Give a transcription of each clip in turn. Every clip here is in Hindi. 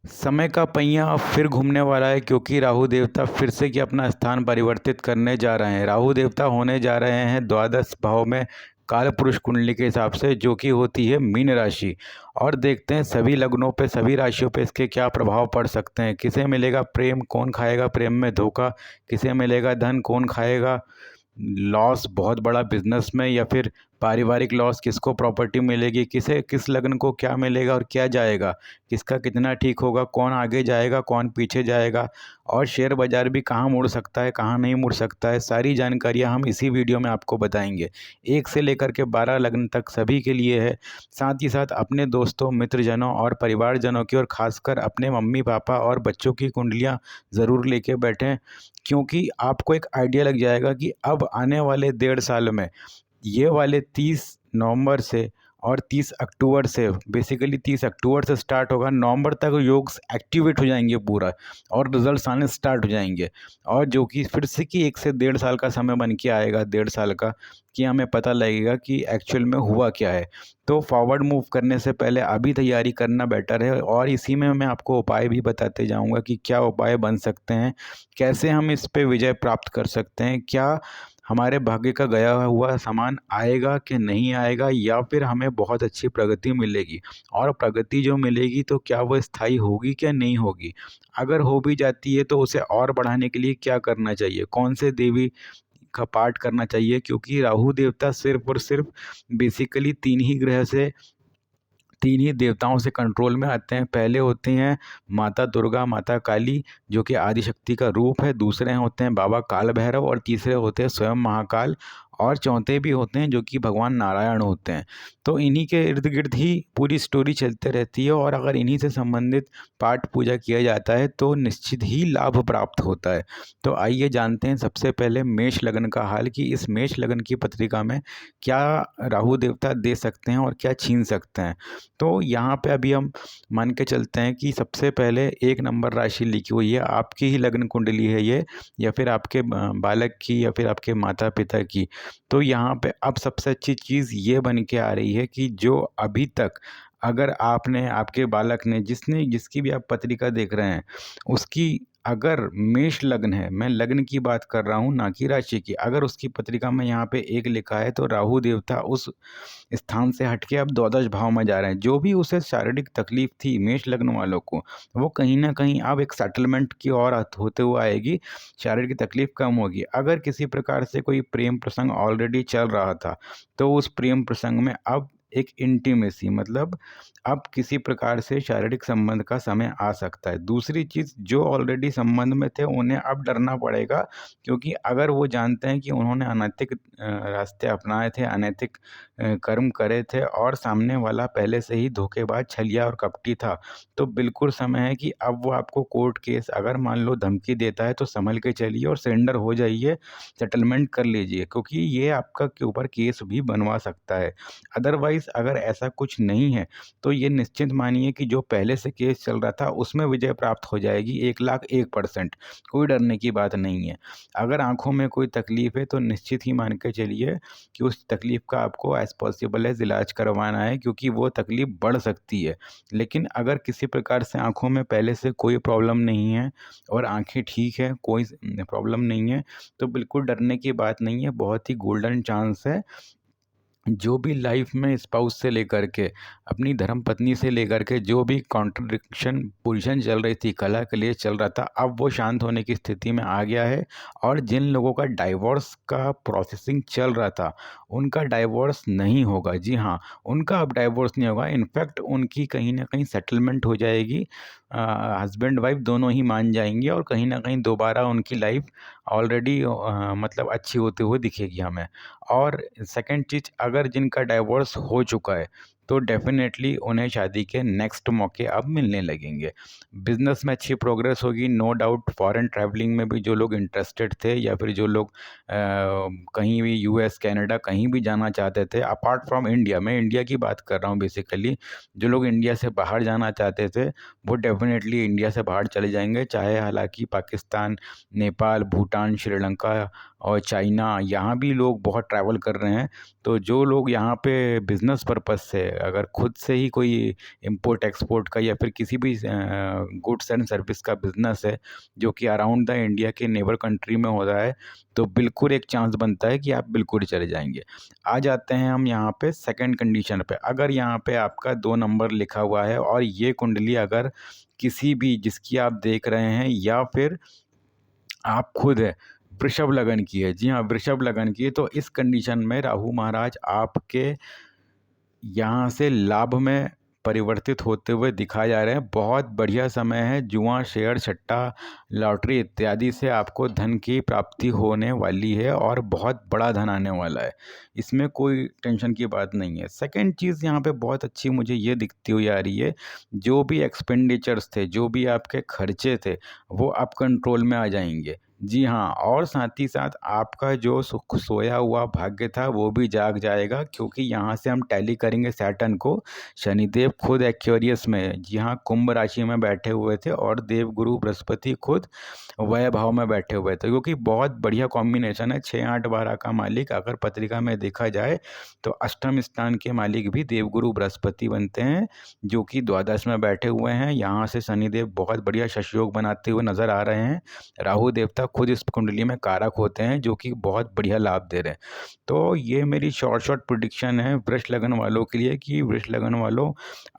समय का पहिया अब फिर घूमने वाला है क्योंकि राहु देवता फिर से कि अपना स्थान परिवर्तित करने जा रहे हैं। राहु देवता होने जा रहे हैं द्वादश भाव में काल पुरुष कुंडली के हिसाब से, जो कि होती है मीन राशि। और देखते हैं सभी लग्नों पे, सभी राशियों पे इसके क्या प्रभाव पड़ सकते हैं। किसे मिलेगा प्रेम, कौन खाएगा प्रेम में धोखा, किसे मिलेगा धन, कौन खाएगा लॉस बहुत बड़ा बिजनेस में, या फिर पारिवारिक लॉस, किसको प्रॉपर्टी मिलेगी, किसे किस लग्न को क्या मिलेगा और क्या जाएगा, किसका कितना ठीक होगा, कौन आगे जाएगा कौन पीछे जाएगा, और शेयर बाजार भी कहाँ मुड़ सकता है कहाँ नहीं मुड़ सकता है। सारी जानकारियाँ हम इसी वीडियो में आपको बताएंगे। 1 से लेकर के 12 लग्न तक सभी के लिए है। साथ ही साथ अपने दोस्तों, मित्रजनों और परिवारजनों की, और खासकर अपने मम्मी पापा और बच्चों की कुंडलियाँ ज़रूर लेके बैठें, क्योंकि आपको एक आइडिया लग जाएगा कि अब आने वाले 1.5 साल में ये वाले 30 नवंबर से और 30 अक्टूबर से, बेसिकली 30 अक्टूबर से स्टार्ट होगा, नवंबर तक योग एक्टिवेट हो जाएंगे पूरा, और रिजल्ट्स आने स्टार्ट हो जाएंगे। और जो कि फिर से कि 1 से 1.5 साल का समय बन के आएगा, 1.5 साल का, कि हमें पता लगेगा कि एक्चुअल में हुआ क्या है। तो फॉरवर्ड मूव करने से पहले अभी तैयारी करना बेटर है। और इसी में मैं आपको उपाय भी बताते जाऊंगा कि क्या उपाय बन सकते हैं, कैसे हम इस पे विजय प्राप्त कर सकते हैं, क्या हमारे भाग्य का गया हुआ सामान आएगा कि नहीं आएगा, या फिर हमें बहुत अच्छी प्रगति मिलेगी, और प्रगति जो मिलेगी तो क्या वो स्थायी होगी क्या नहीं होगी। अगर हो भी जाती है तो उसे और बढ़ाने के लिए क्या करना चाहिए, कौन से देवी का पाठ करना चाहिए, क्योंकि राहु देवता सिर्फ और सिर्फ बेसिकली 3 ही देवताओं से कंट्रोल में आते हैं। पहले होते हैं माता दुर्गा, माता काली, जो कि आदिशक्ति का रूप है। दूसरे होते हैं बाबा काल भैरव, और तीसरे होते हैं स्वयं महाकाल, और चौथे भी होते हैं जो कि भगवान नारायण होते हैं। तो इन्हीं के इर्द गिर्द ही पूरी स्टोरी चलते रहती है, और अगर इन्हीं से संबंधित पाठ पूजा किया जाता है तो निश्चित ही लाभ प्राप्त होता है। तो आइए जानते हैं सबसे पहले मेष लगन का हाल, कि इस मेष लगन की पत्रिका में क्या राहु देवता दे सकते हैं और क्या छीन सकते हैं। तो यहाँ पे अभी हम मान के चलते हैं कि सबसे पहले 1 नंबर राशि लिखी हुई है, आपकी ही लग्न कुंडली है ये, या फिर आपके बालक की, या फिर आपके माता पिता की। तो यहाँ पे अब सबसे अच्छी चीज़ ये बन के आ रही है कि जो अभी तक, अगर आपने, आपके बालक ने, जिसकी भी आप पत्रिका देख रहे हैं, उसकी अगर मेष लग्न है, मैं लग्न की बात कर रहा हूँ ना कि राशि की, अगर उसकी पत्रिका में यहाँ पे 1 लिखा है तो राहु देवता उस स्थान से हटके अब द्वादश भाव में जा रहे हैं। जो भी उसे शारीरिक तकलीफ थी मेष लग्न वालों को, वो कहीं ना कहीं अब एक सेटलमेंट की ओर होते हुए आएगी। शारीरिक तकलीफ कम होगी। अगर किसी प्रकार से कोई प्रेम प्रसंग ऑलरेडी चल रहा था, तो उस प्रेम प्रसंग में अब एक इंटीमेसी, मतलब अब किसी प्रकार से शारीरिक संबंध का समय आ सकता है। दूसरी चीज़, जो ऑलरेडी संबंध में थे उन्हें अब डरना पड़ेगा, क्योंकि अगर वो जानते हैं कि उन्होंने अनैतिक रास्ते अपनाए थे, अनैतिक कर्म करे थे, और सामने वाला पहले से ही धोखेबाज, छलिया और कपटी था, तो बिल्कुल समय है कि अब वो आपको कोर्ट केस अगर मान लो धमकी देता है तो संभल के चलिए और सरेंडर हो जाइए, सेटलमेंट कर लीजिए, क्योंकि ये आपका के ऊपर केस भी बनवा सकता है। अदरवाइज अगर ऐसा कुछ नहीं है तो ये निश्चिंत मानिए कि जो पहले से केस चल रहा था उसमें विजय प्राप्त हो जाएगी 1,01%। कोई डरने की बात नहीं है। अगर आंखों में कोई तकलीफ है तो निश्चित ही मान के चलिए कि उस तकलीफ का आपको एज पॉसिबल एज इलाज करवाना है, क्योंकि वो तकलीफ बढ़ सकती है। लेकिन अगर किसी प्रकार से आंखों में पहले से कोई प्रॉब्लम नहीं है और आंखें ठीक है, कोई प्रॉब्लम नहीं है, तो बिल्कुल डरने की बात नहीं है। बहुत ही गोल्डन चांस है। जो भी लाइफ में स्पाउस से लेकर के, अपनी धर्म पत्नी से लेकर के, जो भी कॉन्ट्रडिक्शन पोजीशन चल रही थी, कलह कलेश चल रहा था, अब वो शांत होने की स्थिति में आ गया है। और जिन लोगों का डाइवोर्स का प्रोसेसिंग चल रहा था, उनका डाइवोर्स नहीं होगा। जी हाँ, उनका अब डाइवोर्स नहीं होगा। इनफैक्ट उनकी कहीं ना कहीं सेटलमेंट हो जाएगी। हस्बैंड वाइफ दोनों ही मान जाएंगे, और कहीं ना कहीं दोबारा उनकी लाइफ ऑलरेडी मतलब अच्छी होते हुए दिखेगी हमें। और सेकंड चीज़, अगर जिनका डाइवोर्स हो चुका है तो डेफिनेटली उन्हें शादी के नेक्स्ट मौके अब मिलने लगेंगे। बिजनेस में अच्छी प्रोग्रेस होगी, नो डाउट। फॉरेन ट्रैवलिंग में भी जो लोग इंटरेस्टेड थे, या फिर जो लोग कहीं भी यूएस कनाडा कहीं भी जाना चाहते थे अपार्ट फ्रॉम इंडिया, मैं इंडिया की बात कर रहा हूँ बेसिकली, जो लोग इंडिया से बाहर जाना चाहते थे वो डेफिनेटली इंडिया से बाहर चले जाएंगे। चाहे हालांकि पाकिस्तान, नेपाल, भूटान, श्रीलंका और चाइना, यहाँ भी लोग बहुत ट्रैवल कर रहे हैं। तो जो लोग यहाँ पे बिज़नेस पर्पज़ से अगर खुद से ही कोई इम्पोर्ट एक्सपोर्ट का या फिर किसी भी गुड्स एंड सर्विस का बिजनेस है जो कि अराउंड द इंडिया के नेबर कंट्री में हो रहा है, तो बिल्कुल एक चांस बनता है कि आप बिल्कुल चले जाएंगे। आ जाते हैं हम यहाँ पे सेकंड कंडीशन पे। अगर यहाँ पे आपका 2 नंबर लिखा हुआ है और ये कुंडली अगर किसी भी जिसकी आप देख रहे हैं या फिर आप खुद है वृषभ लगन की है, जी हाँ वृषभ लगन की है, तो इस कंडीशन में राहु महाराज आपके यहाँ से लाभ में परिवर्तित होते हुए दिखाए जा रहे हैं। बहुत बढ़िया समय है। जुआ, शेयर, सट्टा, लॉटरी इत्यादि से आपको धन की प्राप्ति होने वाली है और बहुत बड़ा धन आने वाला है, इसमें कोई टेंशन की बात नहीं है। सेकंड चीज़ यहाँ पे बहुत अच्छी मुझे ये दिखती हुई आ रही है, जो भी एक्सपेंडिचर्स थे, जो भी आपके खर्चे थे, वो आप कंट्रोल में आ जाएंगे। जी हाँ, और साथ ही साथ आपका जो सोया हुआ भाग्य था वो भी जाग जाएगा, क्योंकि यहाँ से हम टैली करेंगे सैटर्न को। शनिदेव खुद एक्वेरियस में, जी हाँ, कुंभ राशि में बैठे हुए थे और देवगुरु बृहस्पति खुद वह भाव में बैठे हुए थे, क्योंकि बहुत बढ़िया कॉम्बिनेशन है। 6, 8, 12 का मालिक अगर पत्रिका में देखा जाए तो अष्टम स्थान के मालिक भी देवगुरु बृहस्पति बनते हैं, जो कि द्वादश में बैठे हुए हैं। यहाँ से शनिदेव बहुत बढ़िया शशयोग बनाते हुए नजर आ रहे हैं। राहु देवता खुद इस कुंडली में कारक होते हैं, जो कि बहुत बढ़िया लाभ दे रहे हैं। तो ये मेरी शॉर्ट प्रेडिक्शन है वृष लगन वालों के लिए, कि वृष लगन वालों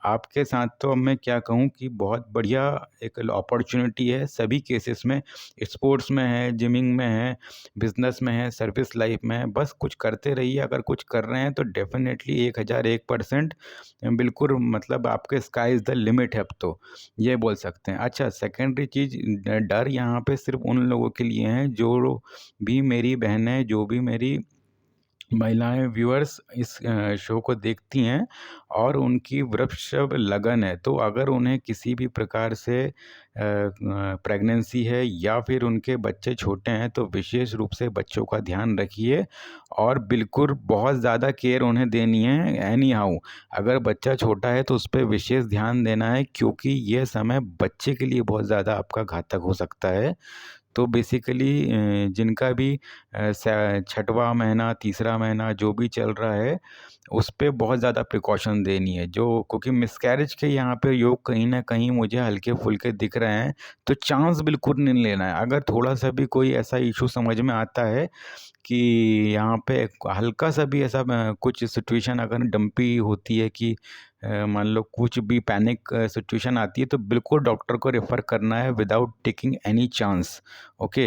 आपके साथ तो अब मैं क्या कहूँ कि बहुत बढ़िया एक अपॉर्चुनिटी है सभी केसेस में। स्पोर्ट्स में है, जिमिंग में है, बिजनेस में है, सर्विस लाइफ में है। बस कुछ करते रहिए। अगर कुछ कर रहे हैं तो डेफिनेटली 1001% बिल्कुल, मतलब आपके स्काई इज़ द लिमिट है अब तो, ये बोल सकते हैं। अच्छा, सेकेंडरी चीज़, डर यहाँ पे सिर्फ उन लोगों के लिए हैं जो भी मेरी बहनें, जो भी मेरी महिलाएं व्यूअर्स इस शो को देखती हैं और उनकी वृषभ लगन है, तो अगर उन्हें किसी भी प्रकार से प्रेगनेंसी है या फिर उनके बच्चे छोटे हैं, तो विशेष रूप से बच्चों का ध्यान रखिए और बिल्कुल बहुत ज़्यादा केयर उन्हें देनी है। एनी हाउ, अगर बच्चा छोटा है तो उस पर विशेष ध्यान देना है, क्योंकि यह समय बच्चे के लिए बहुत ज़्यादा आपका घातक हो सकता है। तो बेसिकली जिनका भी छठवां महीना, तीसरा महीना जो भी चल रहा है, उस पे बहुत ज़्यादा प्रिकॉशन देनी है, जो क्योंकि मिसकैरेज के यहाँ पे योग कहीं ना कहीं मुझे हल्के फुल्के दिख रहे हैं, तो चांस बिल्कुल नहीं लेना है। अगर थोड़ा सा भी कोई ऐसा इशू समझ में आता है कि यहाँ पे हल्का सा भी ऐसा कुछ सिचुएशन अगर डंपी होती है कि मान लो कुछ भी पैनिक सिचुएशन आती है, तो बिल्कुल डॉक्टर को रेफ़र करना है without taking any chance. Okay,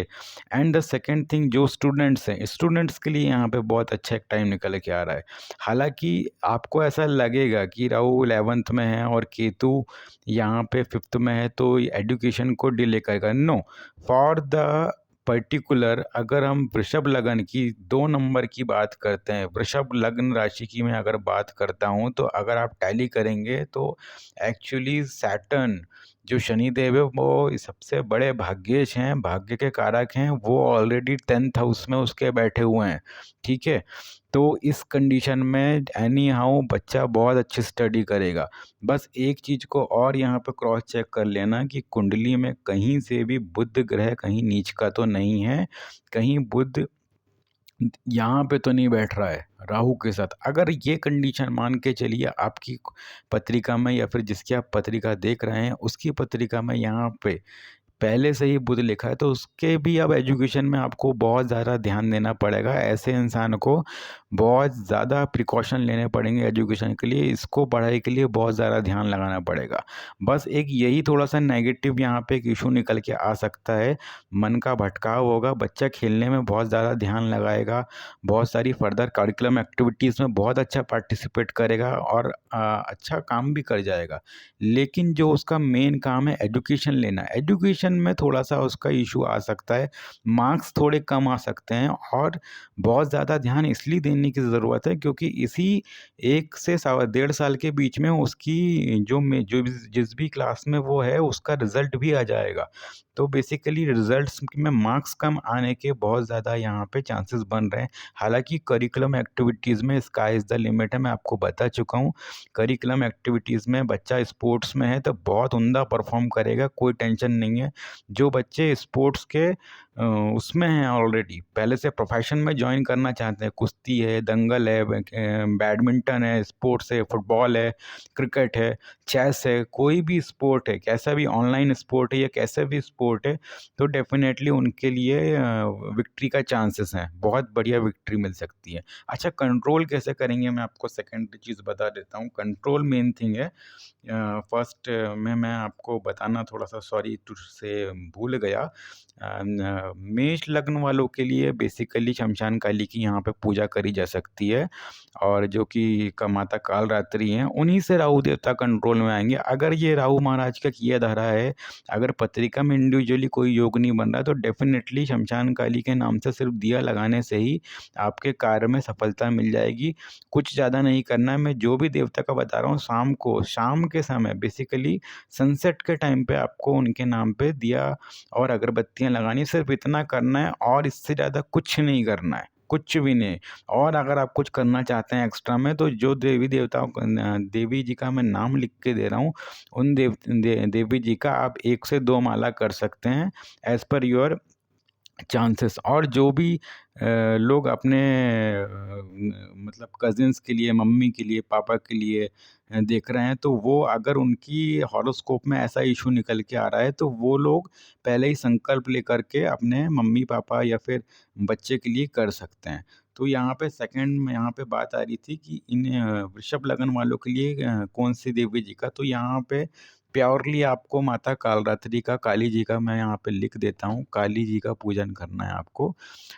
and the second thing, जो स्टूडेंट्स हैं, स्टूडेंट्स के लिए यहाँ पे बहुत अच्छा एक टाइम निकल के आ रहा है। हालांकि आपको ऐसा लगेगा कि राहु 11th में है और केतु यहाँ पे 5th में है, तो एजुकेशन को डिले करेगा। नो, फॉर द पर्टिकुलर अगर हम वृषभ लगन की 2 नंबर की बात करते हैं, वृषभ लग्न राशि की मैं अगर बात करता हूँ, तो अगर आप टैली करेंगे तो एक्चुअली सैटर्न जो शनिदेव है वो सबसे बड़े भाग्येश हैं, भाग्य के कारक हैं। वो ऑलरेडी 10th हाउस में उसके बैठे हुए हैं, ठीक है। तो इस कंडीशन में एनी हाउ बच्चा बहुत अच्छी स्टडी करेगा। बस एक चीज़ को और यहाँ पे क्रॉस चेक कर लेना कि कुंडली में कहीं से भी बुध ग्रह कहीं नीच का तो नहीं है, कहीं बुध यहाँ पे तो नहीं बैठ रहा है राहु के साथ। अगर ये कंडीशन मान के चलिए आपकी पत्रिका में या फिर जिसकी आप पत्रिका देख रहे हैं उसकी पत्रिका में यहाँ पे पहले से ही बुध लिखा है, तो उसके भी अब एजुकेशन में आपको बहुत ज़्यादा ध्यान देना पड़ेगा। ऐसे इंसान को बहुत ज़्यादा प्रिकॉशन लेने पड़ेंगे एजुकेशन के लिए, इसको पढ़ाई के लिए बहुत ज़्यादा ध्यान लगाना पड़ेगा। बस एक यही थोड़ा सा नेगेटिव यहाँ पे एक इशू निकल के आ सकता है, मन का भटकाव होगा। बच्चा खेलने में बहुत ज़्यादा ध्यान लगाएगा, बहुत सारी फर्दर करिकुलम एक्टिविटीज़ में बहुत अच्छा पार्टिसिपेट करेगा और अच्छा काम भी कर जाएगा। लेकिन जो उसका मेन काम है एजुकेशन लेना, एजुकेशन में थोड़ा सा उसका इशू आ सकता है, मार्क्स थोड़े कम आ सकते हैं। और बहुत ज़्यादा ध्यान इसलिए देने की ज़रूरत है क्योंकि इसी 1 से 1.5 साल के बीच में उसकी जो जिस भी क्लास में वो है उसका रिज़ल्ट भी आ जाएगा। तो बेसिकली रिज़ल्ट्स में मार्क्स कम आने के बहुत ज़्यादा यहाँ पे चांसेस बन रहे हैं। हालांकि करिकुलम एक्टिविटीज़ में स्काई इज़ द लिमिट है, मैं आपको बता चुका हूँ। करिकुलम एक्टिविटीज़ में बच्चा स्पोर्ट्स में है तो बहुत उम्दा परफॉर्म करेगा, कोई टेंशन नहीं है। जो बच्चे स्पोर्ट्स के उसमें हैं ऑलरेडी, पहले से प्रोफेशन में ज्वाइन करना चाहते हैं, कुश्ती है, दंगल है, बैडमिंटन है, स्पोर्ट्स है, फुटबॉल है, क्रिकेट है, चेस है, कोई भी स्पोर्ट है, कैसा भी ऑनलाइन स्पोर्ट है या कैसा भी स्पोर्ट है, तो डेफिनेटली उनके लिए विक्ट्री का चांसेस हैं, बहुत बढ़िया विक्ट्री मिल सकती है। अच्छा, कंट्रोल कैसे करेंगे, मैं आपको सेकेंड चीज़ बता देता हूँ। कंट्रोल मेन थिंग है। फर्स्ट में मैं आपको बताना थोड़ा सा सॉरी टू से भूल गया। मेष लग्न वालों के लिए बेसिकली शमशान काली की यहाँ पे पूजा करी जा सकती है, और जो कि माता कालरात्रि हैं, उन्हीं से राहु देवता कंट्रोल में आएंगे। अगर ये राहु महाराज का किया धरा है, अगर पत्रिका में इंडिविजुअली कोई योग नहीं बन रहा, तो डेफिनेटली शमशान काली के नाम से सिर्फ दिया लगाने से ही आपके कार्य में सफलता मिल जाएगी। कुछ ज़्यादा नहीं करना है। मैं जो भी देवता का बता रहा हूँ, शाम के समय बेसिकली सनसेट के टाइम पे आपको उनके नाम पे दिया और अगरबत्तियाँ लगानी, सिर्फ इतना करना है और इससे ज़्यादा कुछ नहीं करना है, कुछ भी नहीं। और अगर आप कुछ करना चाहते हैं एक्स्ट्रा में, तो जो देवी देवताओं का देवी जी का मैं नाम लिख के दे रहा हूँ, उन देवी जी का आप 1 से 2 माला कर सकते हैं एज़ पर योर चांसेस। और जो भी लोग अपने मतलब कज़िन्स के लिए, मम्मी के लिए, पापा के लिए देख रहे हैं, तो वो अगर उनकी हॉरोस्कोप में ऐसा इशू निकल के आ रहा है, तो वो लोग पहले ही संकल्प लेकर के अपने मम्मी पापा या फिर बच्चे के लिए कर सकते हैं। तो यहाँ पे सेकंड में यहाँ पे बात आ रही थी कि इन वृषभ लग्न वालों के लिए कौन सी देवी जी का, तो यहाँ पे प्योरली आपको माता कालरात्रि का, काली जी का मैं यहाँ पे लिख देता हूँ, काली जी का पूजन करना है आपको।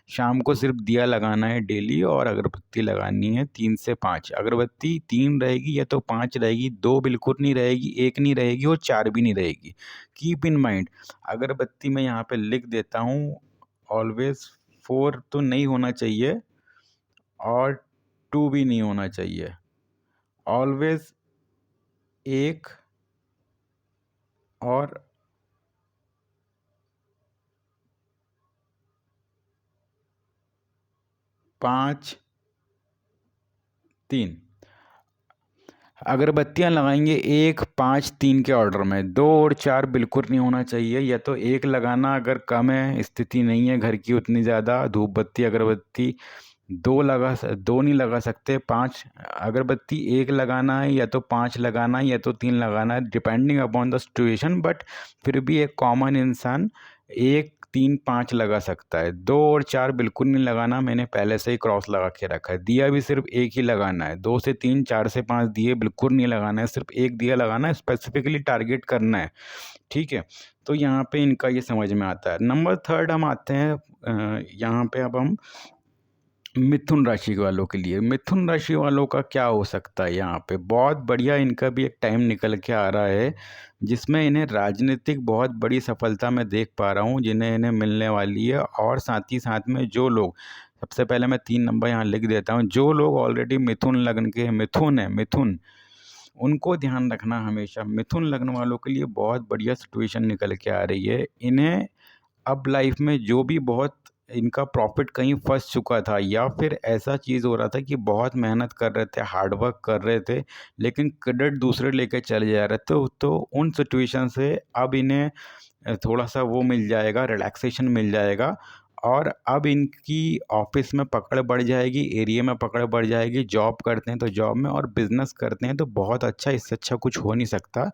शाम को सिर्फ दिया लगाना है डेली, और अगरबत्ती लगानी है 3 से 5। अगरबत्ती 3 रहेगी या तो 5 रहेगी, 2 बिल्कुल नहीं रहेगी, 1 नहीं रहेगी और 4 भी नहीं रहेगी। कीप इन माइंड, अगरबत्ती मैं यहाँ पे लिख देता हूँ, ऑलवेज 4 तो नहीं होना चाहिए और 2 भी नहीं होना चाहिए, ऑलवेज 1 और 5, 3 अगरबत्तियाँ लगाएंगे, 1, 5, 3 के ऑर्डर में। 2 और 4 बिल्कुल नहीं होना चाहिए, या तो 1 लगाना अगर कम है, स्थिति नहीं है घर की उतनी ज़्यादा, धूप बत्ती अगरबत्ती 2 नहीं लगा सकते। 5 अगरबत्ती 1 लगाना है, या तो 5 लगाना है, या तो 3 लगाना है, depending upon the situation. But फिर भी एक कॉमन इंसान 1, 3, 5 लगा सकता है। 2 और 4 बिल्कुल नहीं लगाना, मैंने पहले से ही क्रॉस लगा के रखा है। दिया भी सिर्फ 1 ही लगाना है, 2 से 3, 4 से 5 दिए बिल्कुल नहीं लगाना है, सिर्फ 1 दिया लगाना है, स्पेसिफिकली टारगेट करना है, ठीक है। तो यहाँ पे इनका ये समझ में आता है। नंबर थर्ड हम आते हैं, यहाँ पे अब हम मिथुन राशि वालों के लिए। मिथुन राशि वालों का क्या हो सकता है, यहाँ पे बहुत बढ़िया इनका भी एक टाइम निकल के आ रहा है, जिसमें इन्हें राजनीतिक बहुत बड़ी सफलता मैं देख पा रहा हूँ, जिन्हें इन्हें मिलने वाली है। और साथ ही साथ में जो लोग, सबसे पहले मैं 3 नंबर यहाँ लिख देता हूँ, जो लोग ऑलरेडी मिथुन लग्न के मिथुन है, मिथुन, उनको ध्यान रखना हमेशा। मिथुन लग्न वालों के लिए बहुत बढ़िया सिचुएशन निकल के आ रही है। इन्हें अब लाइफ में जो भी बहुत इनका प्रॉफिट कहीं फंस चुका था, या फिर ऐसा चीज़ हो रहा था कि बहुत मेहनत कर रहे थे, हार्ड वर्क कर रहे थे, लेकिन क्रेडिट दूसरे लेके चले जा रहे थे, तो उन सिचुएशन से अब इन्हें थोड़ा सा वो मिल जाएगा, रिलैक्सेशन मिल जाएगा। और अब इनकी ऑफिस में पकड़ बढ़ जाएगी, एरिया में पकड़ बढ़ जाएगी, जॉब करते हैं तो जॉब में, और बिज़नेस करते हैं तो बहुत अच्छा, इससे अच्छा कुछ हो नहीं सकता,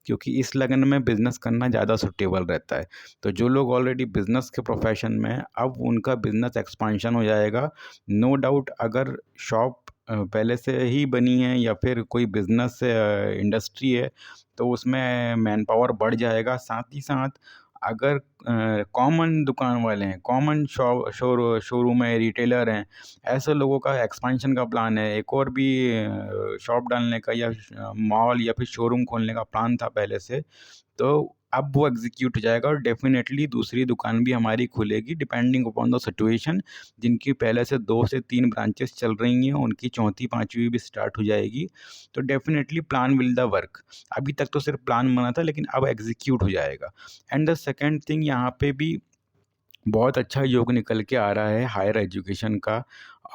क्योंकि इस लगन में बिज़नेस करना ज़्यादा सूटेबल रहता है। तो जो लोग ऑलरेडी बिज़नेस के प्रोफेशन में हैं, अब उनका बिज़नेस एक्सपांशन हो जाएगा। नो डाउट, अगर शॉप पहले से ही बनी है या फिर कोई बिज़नेस इंडस्ट्री है, तो उसमें मैन पावर बढ़ जाएगा। साथ ही साथ अगर कॉमन दुकान वाले हैं, कॉमन शोरूम है, रिटेलर हैं, ऐसे लोगों का एक्सपेंशन का प्लान है, एक और भी शॉप डालने का या मॉल या फिर शोरूम खोलने का प्लान था पहले से, तो अब वो एग्जीक्यूट हो जाएगा, और डेफिनेटली दूसरी दुकान भी हमारी खुलेगी, डिपेंडिंग अपॉन द सिचुएशन। जिनकी पहले से 2 से 3 ब्रांचेस चल रही हैं, उनकी चौथी पांचवी भी स्टार्ट हो जाएगी। तो definitely plan will the work. अभी तक तो सिर्फ प्लान बना था, लेकिन अब एग्जीक्यूट हो जाएगा। एंड द सेकेंड थिंग, यहाँ पे भी बहुत अच्छा योग निकल के आ रहा है हायर एजुकेशन का,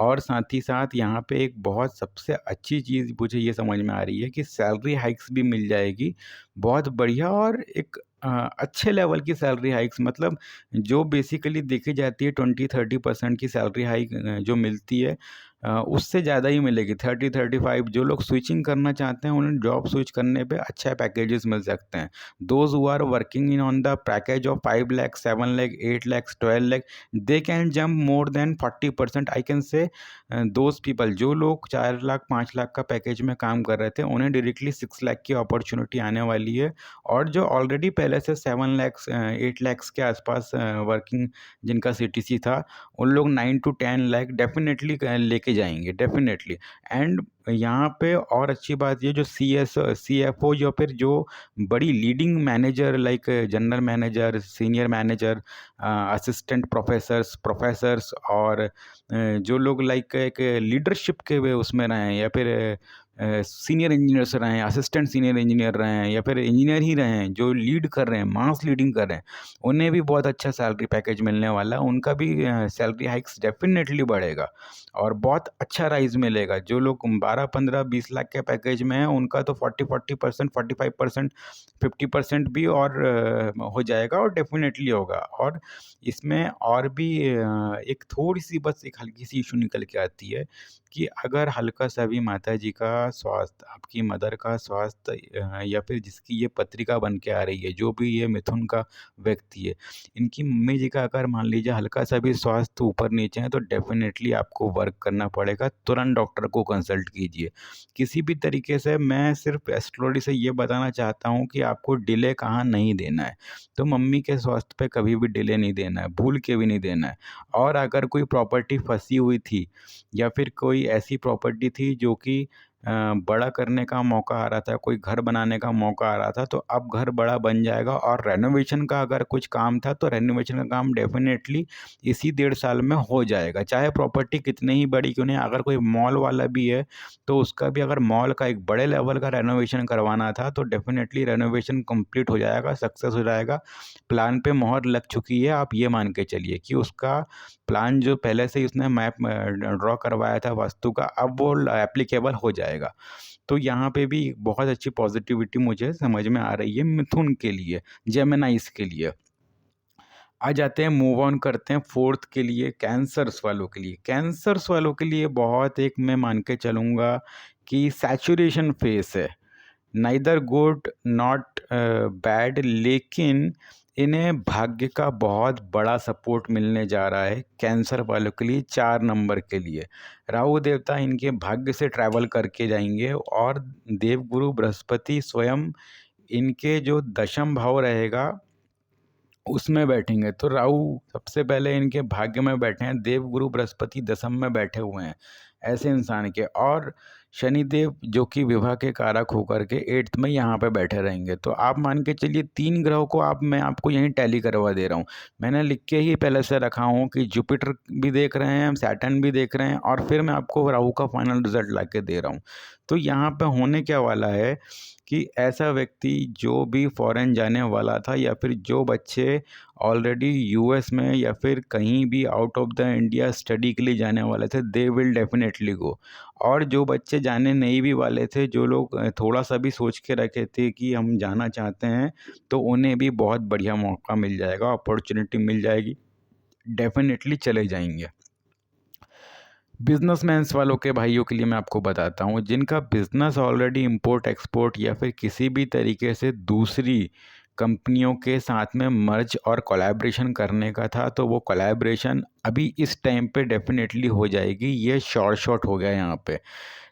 और साथ ही साथ यहाँ पे एक बहुत सबसे अच्छी चीज़ मुझे ये समझ में आ रही है कि सैलरी हाइक्स भी मिल जाएगी, बहुत बढ़िया। और एक अच्छे लेवल की सैलरी हाइक्स, मतलब जो बेसिकली देखी जाती है 20-30% की सैलरी हाइक जो मिलती है, उससे ज़्यादा ही मिलेगी। 30-35 जो लोग स्विचिंग करना चाहते हैं उन्हें जॉब स्विच करने पे अच्छे पैकेजेस मिल सकते हैं। Those who are working in on the package of 5 lakh, 7 lakh, 8 lakh, 12 lakh, they can jump more than 40%। I can say those people, जो लोग 4 लाख 5 लाख का पैकेज में काम कर रहे थे, उन्हें डायरेक्टली 6 लाख की अपॉर्चुनिटी आने वाली है। और जो ऑलरेडी पहले से 7 लैक्स 8 लैक्स के आसपास वर्किंग जिनका सीटीसी था, उन लोग 9 to 10 लाख डेफिनेटली लेके जाएंगे, डेफिनेटली। एंड यहाँ पे और अच्छी बात ये, जो CFO या फिर जो बड़ी leading manager like general manager, senior manager, assistant professors और जो लोग लाइक एक लीडरशिप के वे उसमें रहे हैं, या फिर सीनियर इंजीनियर्स रहे हैं, असिस्टेंट सीनियर इंजीनियर रहे हैं, या फिर इंजीनियर ही रहे हैं जो लीड कर रहे हैं, मास लीडिंग कर रहे हैं, उन्हें भी बहुत अच्छा सैलरी पैकेज मिलने वाला है। उनका भी सैलरी हाइक्स डेफिनेटली बढ़ेगा और बहुत अच्छा राइज मिलेगा। जो लोग 12-15-20 लाख के पैकेज में हैं, उनका तो 40% 45%, 50% भी और हो जाएगा, और डेफिनेटली होगा। और इसमें और भी एक थोड़ी सी, बस एक हल्की सी इशू निकल के आती है कि अगर हल्का सा भी माता जी का स्वास्थ्य, आपकी मदर का स्वास्थ्य, या फिर जिसकी ये पत्रिका बन के आ रही है, जो भी ये मिथुन का व्यक्ति है, इनकी मम्मी जी का अगर मान लीजिए हल्का सा भी स्वास्थ्य ऊपर नीचे है, तो डेफिनेटली आपको वर्क करना पड़ेगा, तुरंत डॉक्टर को कंसल्ट कीजिए। किसी भी तरीके से मैं सिर्फ एस्ट्रोलॉजी से ये बताना चाहता हूँ कि आपको डिले कहाँ नहीं देना है। तो मम्मी के स्वास्थ्य पे कभी भी डिले नहीं देना है, भूल के भी नहीं देना है। और अगर कोई प्रॉपर्टी फंसी हुई थी, या फिर कोई ऐसी प्रॉपर्टी थी जो कि बड़ा करने का मौका आ रहा था, कोई घर बनाने का मौका आ रहा था, तो अब घर बड़ा बन जाएगा। और रेनोवेशन का अगर कुछ काम था, तो रेनोवेशन का काम डेफिनेटली इसी 1.5 साल में हो जाएगा, चाहे प्रॉपर्टी कितनी ही बड़ी क्यों नहीं। अगर कोई मॉल वाला भी है, तो उसका भी अगर मॉल का एक बड़े लेवल का रेनोवेशन करवाना था, तो डेफिनेटली रेनोवेशन कंप्लीट हो जाएगा, सक्सेस हो जाएगा। प्लान पे मोहर लग चुकी है, आप ये मान के चलिए कि उसका प्लान जो पहले से ही उसने मैप ड्रॉ करवाया था वास्तु का, अब वो एप्लीकेबल हो जाएगा। तो यहाँ पे भी बहुत अच्छी पॉजिटिविटी मुझे समझ में आ रही है मिथुन के लिए, जेमिनाइज के लिए। आ जाते हैं, मूव ऑन करते हैं फोर्थ के लिए, कैंसर्स वालों के लिए। कैंसर्स वालों के लिए बहुत एक मैं मान के चलूँगा कि सैचुरेशन फेस है, नाइदर गुड नॉट बैड, लेकिन इन्हें भाग्य का बहुत बड़ा सपोर्ट मिलने जा रहा है कैंसर वालों के लिए। 4 नंबर के लिए राहु देवता इनके भाग्य से ट्रैवल करके जाएंगे, और देवगुरु बृहस्पति स्वयं इनके जो दशम भाव रहेगा उसमें बैठेंगे। तो राहु सबसे पहले इनके भाग्य में बैठे हैं, देवगुरु बृहस्पति दशम में बैठे हुए हैं ऐसे इंसान के। और शनिदेव जो कि विवाह के कारक होकर के 8th में यहाँ पे बैठे रहेंगे। तो आप मान के चलिए 3 ग्रहों को मैं आपको यहीं टैली करवा दे रहा हूँ। मैंने लिख के ही पहले से रखा हूँ कि जुपिटर भी देख रहे हैं, सैटर्न भी देख रहे हैं, और फिर मैं आपको राहु का फाइनल रिजल्ट ला के दे रहा हूँ। तो यहाँ पे होने क्या वाला है कि ऐसा व्यक्ति जो भी फॉरेन जाने वाला था, या फिर जो बच्चे ऑलरेडी यूएस में या फिर कहीं भी out of the India study के लिए जाने वाले थे, दे विल डेफिनेटली गो। और जो बच्चे जाने नहीं भी वाले थे, जो लोग थोड़ा सा भी सोच के रखे थे कि हम जाना चाहते हैं, तो उन्हें भी बहुत बढ़िया मौका मिल जाएगा, अपॉर्चुनिटी मिल जाएगी, डेफिनेटली चले जाएंगे। बिजनेसमैन्स वालों के भाइयों के लिए मैं आपको बताता हूँ, जिनका बिजनेस ऑलरेडी इंपोर्ट एक्सपोर्ट या फिर किसी भी तरीके से दूसरी कंपनियों के साथ में मर्ज और कोलैबोरेशन करने का था, तो वो कोलैबोरेशन अभी इस टाइम पे डेफिनेटली हो जाएगी। ये शॉर्ट हो गया यहाँ पे।